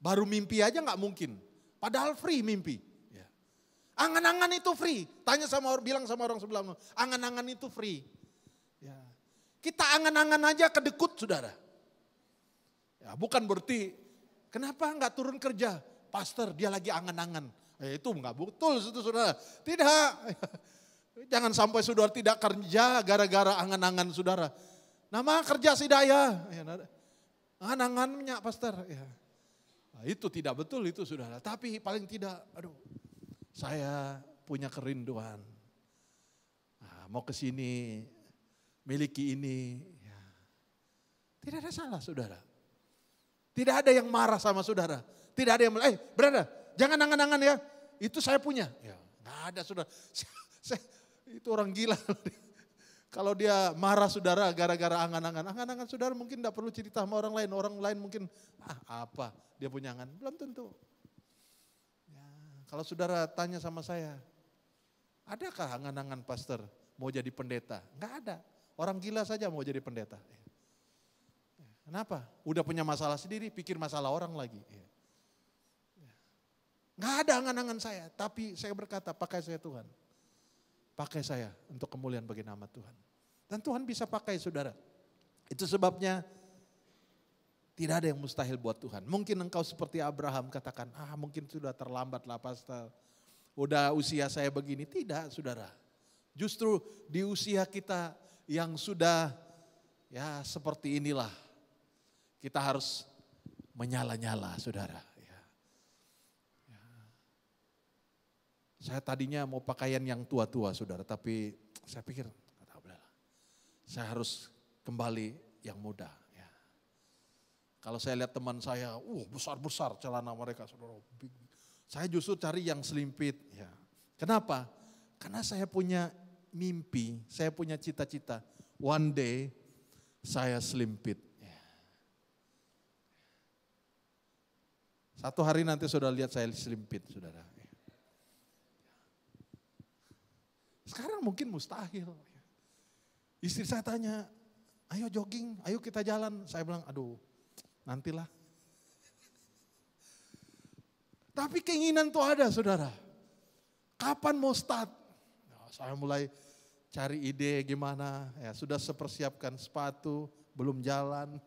Baru mimpi aja gak mungkin. Padahal free mimpi. Angan-angan itu free. Tanya sama orang, bilang sama orang sebelahmu, angan-angan itu free. Ya. Kita angan-angan aja kedekut saudara. Ya, bukan berarti kenapa enggak turun kerja? Pastor dia lagi angan-angan. Itu enggak betul itu saudara. Tidak. Jangan sampai saudara tidak kerja gara-gara angan-angan saudara. Nama kerja si daya. Angan-angannya pastor. Ya. Nah, itu tidak betul itu saudara. Tapi paling tidak saya punya kerinduan. Nah, mau ke sini. Miliki ini, ya. Tidak ada salah saudara. Tidak ada yang marah sama saudara. Tidak ada yang, brother, jangan angan-angan ya. Itu saya punya. Ya, gak ada saudara. Itu orang gila. Kalau dia marah saudara gara-gara angan-angan. Angan-angan saudara mungkin gak perlu cerita sama orang lain. Orang lain mungkin, apa dia punya angan. Belum tentu. Kalau saudara tanya sama saya, adakah angan-angan pastor mau jadi pendeta? Enggak ada. Orang gila saja mau jadi pendeta. Kenapa? Udah punya masalah sendiri, pikir masalah orang lagi. Enggak ada angan-angan saya, tapi saya berkata, pakai saya Tuhan. Pakai saya untuk kemuliaan bagi nama Tuhan. Dan Tuhan bisa pakai saudara. Itu sebabnya tidak ada yang mustahil buat Tuhan. Mungkin engkau seperti Abraham katakan, mungkin sudah terlambat lah pastor. Udah usia saya begini. Tidak saudara. Justru di usia kita yang sudah ya seperti inilah. Kita harus menyala-nyala saudara. Saya tadinya mau pakaian yang tua-tua saudara. Tapi saya pikir, saya harus kembali yang muda. Kalau saya lihat teman saya, besar-besar celana mereka, saudara. Saya justru cari yang selimpit. Ya. Kenapa? Karena saya punya mimpi, saya punya cita-cita. One day saya selimpit. Ya. Satu hari nanti saudara lihat saya selimpit, saudara. Sekarang mungkin mustahil. Istri saya tanya, ayo jogging, ayo kita jalan. Saya bilang, aduh. Nantilah. Tapi keinginan tuh ada saudara. Kapan mau start? Saya mulai cari ide gimana. Ya, sudah sepersiapkan sepatu, belum jalan.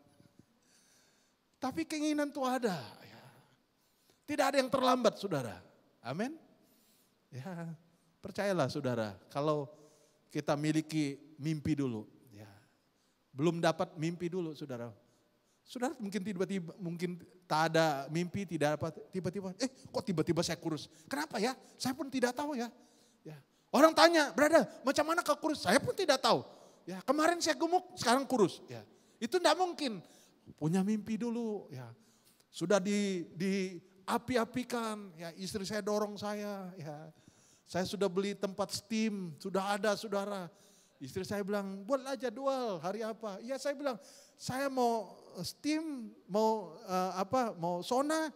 Tapi keinginan tuh ada. Ya. Tidak ada yang terlambat saudara. Amin. Ya, percayalah saudara. Kalau kita miliki mimpi dulu. Ya. Belum dapat mimpi dulu saudara. Saudara mungkin tiba-tiba, mungkin tak ada mimpi, tidak apa, tiba-tiba, kok tiba-tiba saya kurus. Kenapa ya? Saya pun tidak tahu ya. Orang tanya, brother, macam mana kau kurus? Saya pun tidak tahu. Ya, kemarin saya gemuk, sekarang kurus. Ya, itu tidak mungkin. Punya mimpi dulu. Ya, sudah diapi-apikan. Ya, istri saya dorong saya. Ya, saya sudah beli tempat steam, sudah ada saudara. Istri saya bilang, buatlah jadwal hari apa. Ya saya bilang, saya mau steam, mau mau sauna,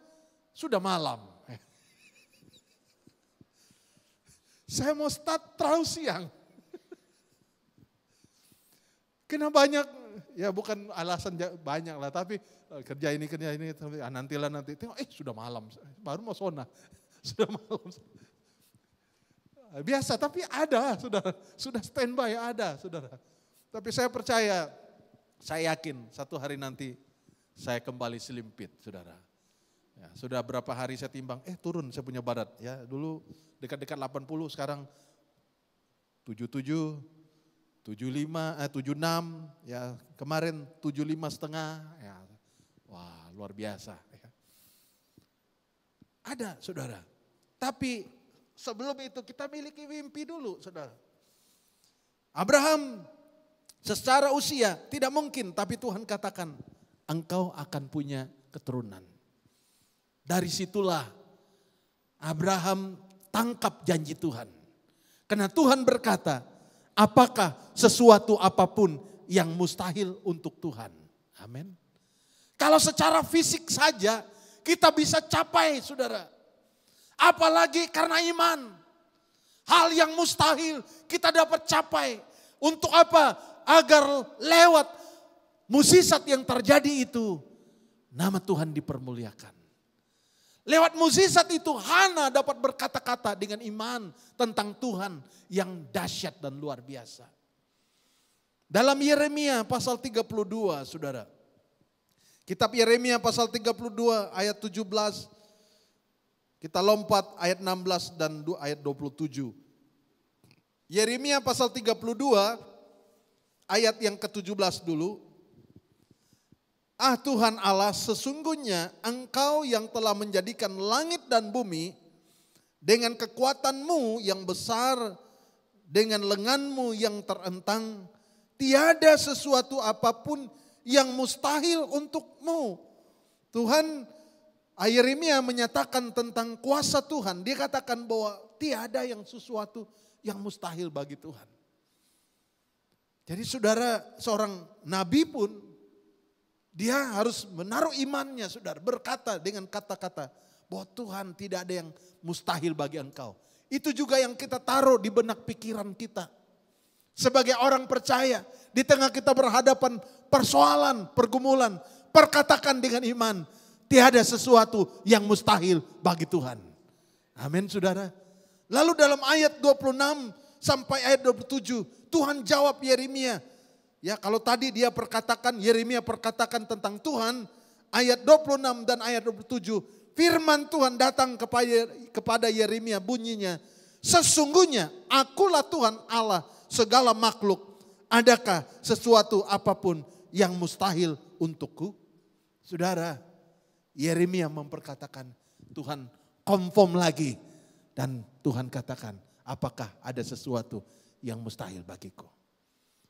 sudah malam. Saya mau start terlalu siang. Kena banyak, ya bukan alasan banyak lah, tapi kerja ini, nantilah nanti. Tengok, sudah malam, baru mau sauna, sudah malam. Biasa, tapi ada, saudara. Sudah standby, ada, saudara. Tapi saya percaya, saya yakin satu hari nanti saya kembali selimpit, saudara. Ya, sudah berapa hari saya timbang, turun saya punya badan. Ya, dulu dekat-dekat 80, sekarang 77, 75, 76, ya kemarin 75,5. Ya, wah luar biasa. Ya. Ada, saudara. Tapi sebelum itu kita miliki mimpi dulu, saudara. Abraham secara usia tidak mungkin, tapi Tuhan katakan engkau akan punya keturunan. Dari situlah Abraham tangkap janji Tuhan. Karena Tuhan berkata, apakah sesuatu apapun yang mustahil untuk Tuhan. Amin. Kalau secara fisik saja kita bisa capai, saudara. Apalagi karena iman. Hal yang mustahil kita dapat capai. Untuk apa? Agar lewat mukjizat yang terjadi itu, nama Tuhan dipermuliakan. Lewat mukjizat itu Hana dapat berkata-kata dengan iman tentang Tuhan yang dahsyat dan luar biasa. Dalam Yeremia pasal 32, saudara. Kitab Yeremia pasal 32 ayat 17. Kita lompat ayat 16 dan ayat 27. Yeremia pasal 32 ayat yang ke-17 dulu. Tuhan Allah, sesungguhnya engkau yang telah menjadikan langit dan bumi dengan kekuatanmu yang besar, dengan lenganmu yang terentang, tiada sesuatu apapun yang mustahil untukmu. Tuhan, Yeremia menyatakan tentang kuasa Tuhan. Dia katakan bahwa tiada yang sesuatu yang mustahil bagi Tuhan. Jadi saudara, seorang nabi pun dia harus menaruh imannya, saudara, berkata dengan kata-kata bahwa Tuhan tidak ada yang mustahil bagi engkau. Itu juga yang kita taruh di benak pikiran kita. Sebagai orang percaya, di tengah kita berhadapan persoalan, pergumulan, perkatakan dengan iman, tiada sesuatu yang mustahil bagi Tuhan. Amin saudara. Lalu dalam ayat 26 sampai ayat 27, Tuhan jawab Yeremia. Ya, kalau tadi dia perkatakan, Yeremia perkatakan tentang Tuhan, ayat 26 dan ayat 27, firman Tuhan datang kepada Yeremia, bunyinya, sesungguhnya akulah Tuhan Allah segala makhluk, adakah sesuatu apapun yang mustahil untukku? Saudara, Yeremia memperkatakan, Tuhan confirm lagi, dan Tuhan katakan, apakah ada sesuatu yang mustahil bagiku?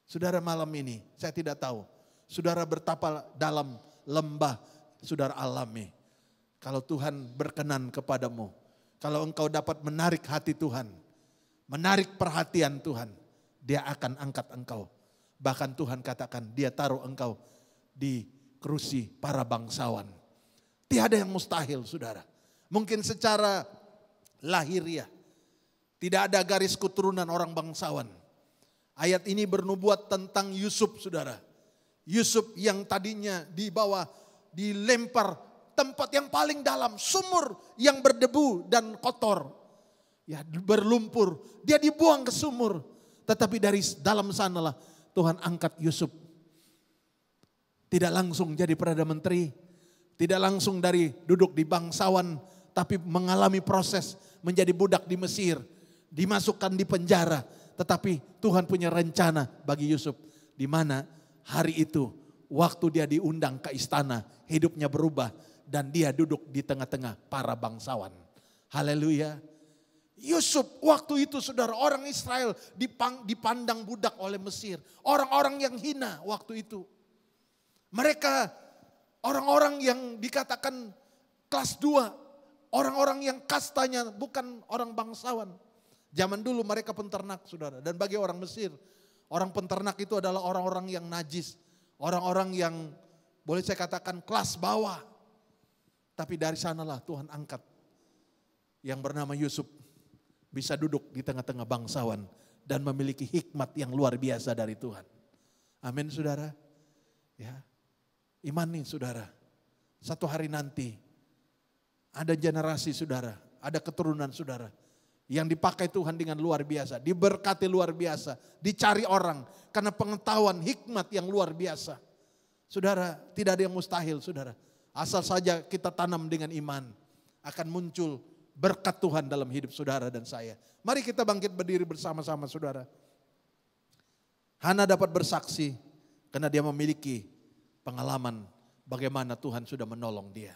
Saudara, malam ini saya tidak tahu, saudara bertapa dalam lembah saudara alami. Kalau Tuhan berkenan kepadamu, kalau engkau dapat menarik hati Tuhan, menarik perhatian Tuhan, dia akan angkat engkau. Bahkan Tuhan katakan dia taruh engkau di kerusi para bangsawan. Tiada yang mustahil saudara. Mungkin secara lahiriah tidak ada garis keturunan orang bangsawan. Ayat ini bernubuat tentang Yusuf saudara. Yusuf yang tadinya di bawah dilempar tempat yang paling dalam, sumur yang berdebu dan kotor. Ya, berlumpur, dia dibuang ke sumur. Tetapi dari dalam sanalah Tuhan angkat Yusuf. Tidak langsung jadi Perdana Menteri, tidak langsung dari duduk di bangsawan, tapi mengalami proses menjadi budak di Mesir, dimasukkan di penjara. Tetapi Tuhan punya rencana bagi Yusuf, di mana hari itu waktu dia diundang ke istana, hidupnya berubah dan dia duduk di tengah-tengah para bangsawan. Haleluya. Yusuf waktu itu saudara, orang Israel dipandang budak oleh Mesir. Orang-orang yang hina waktu itu. Mereka orang-orang yang dikatakan kelas 2. Orang-orang yang kastanya bukan orang bangsawan. Zaman dulu mereka penternak saudara. Dan bagi orang Mesir, orang penternak itu adalah orang-orang yang najis. Orang-orang yang boleh saya katakan kelas bawah. Tapi dari sanalah Tuhan angkat yang bernama Yusuf. Bisa duduk di tengah-tengah bangsawan dan memiliki hikmat yang luar biasa dari Tuhan. Amin saudara. Ya, imani saudara. Satu hari nanti ada generasi saudara, ada keturunan saudara yang dipakai Tuhan dengan luar biasa, diberkati luar biasa, dicari orang karena pengetahuan hikmat yang luar biasa. Saudara, tidak ada yang mustahil saudara. Asal saja kita tanam dengan iman, akan muncul berkat Tuhan dalam hidup saudara dan saya. Mari kita bangkit berdiri bersama-sama saudara. Hana dapat bersaksi karena dia memiliki pengalaman bagaimana Tuhan sudah menolong dia.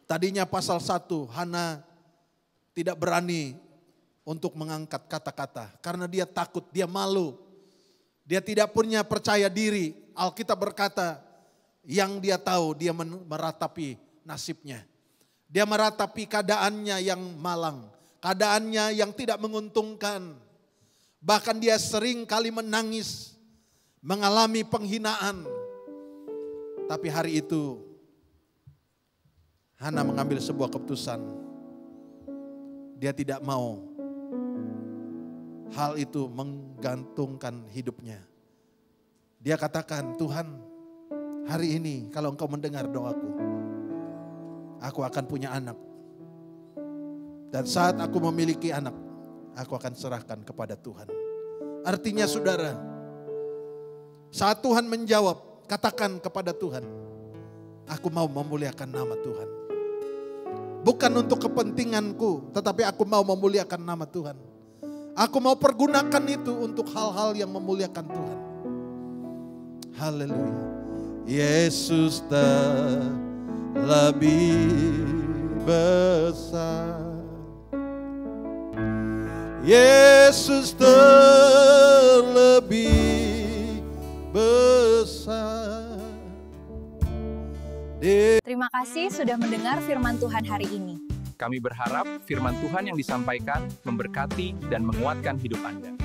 Tadinya pasal 1, Hana tidak berani untuk mengangkat kata-kata karena dia takut, dia malu. Dia tidak punya percaya diri. Alkitab berkata yang dia tahu dia meratapi nasibnya. Dia meratapi keadaannya yang malang, keadaannya yang tidak menguntungkan. Bahkan dia sering kali menangis, mengalami penghinaan. Tapi hari itu Hana mengambil sebuah keputusan. Dia tidak mau hal itu menggantungkan hidupnya. Dia katakan, Tuhan, hari ini kalau Engkau mendengar doaku, aku akan punya anak. Dan saat aku memiliki anak, aku akan serahkan kepada Tuhan. Artinya saudara, saat Tuhan menjawab, katakan kepada Tuhan, aku mau memuliakan nama Tuhan. Bukan untuk kepentinganku, tetapi aku mau memuliakan nama Tuhan. Aku mau pergunakan itu untuk hal-hal yang memuliakan Tuhan. Haleluya. Yesus lebih besar. Yesus terlebih besar. Terima kasih sudah mendengar firman Tuhan hari ini. Kami berharap firman Tuhan yang disampaikan memberkati dan menguatkan hidup Anda.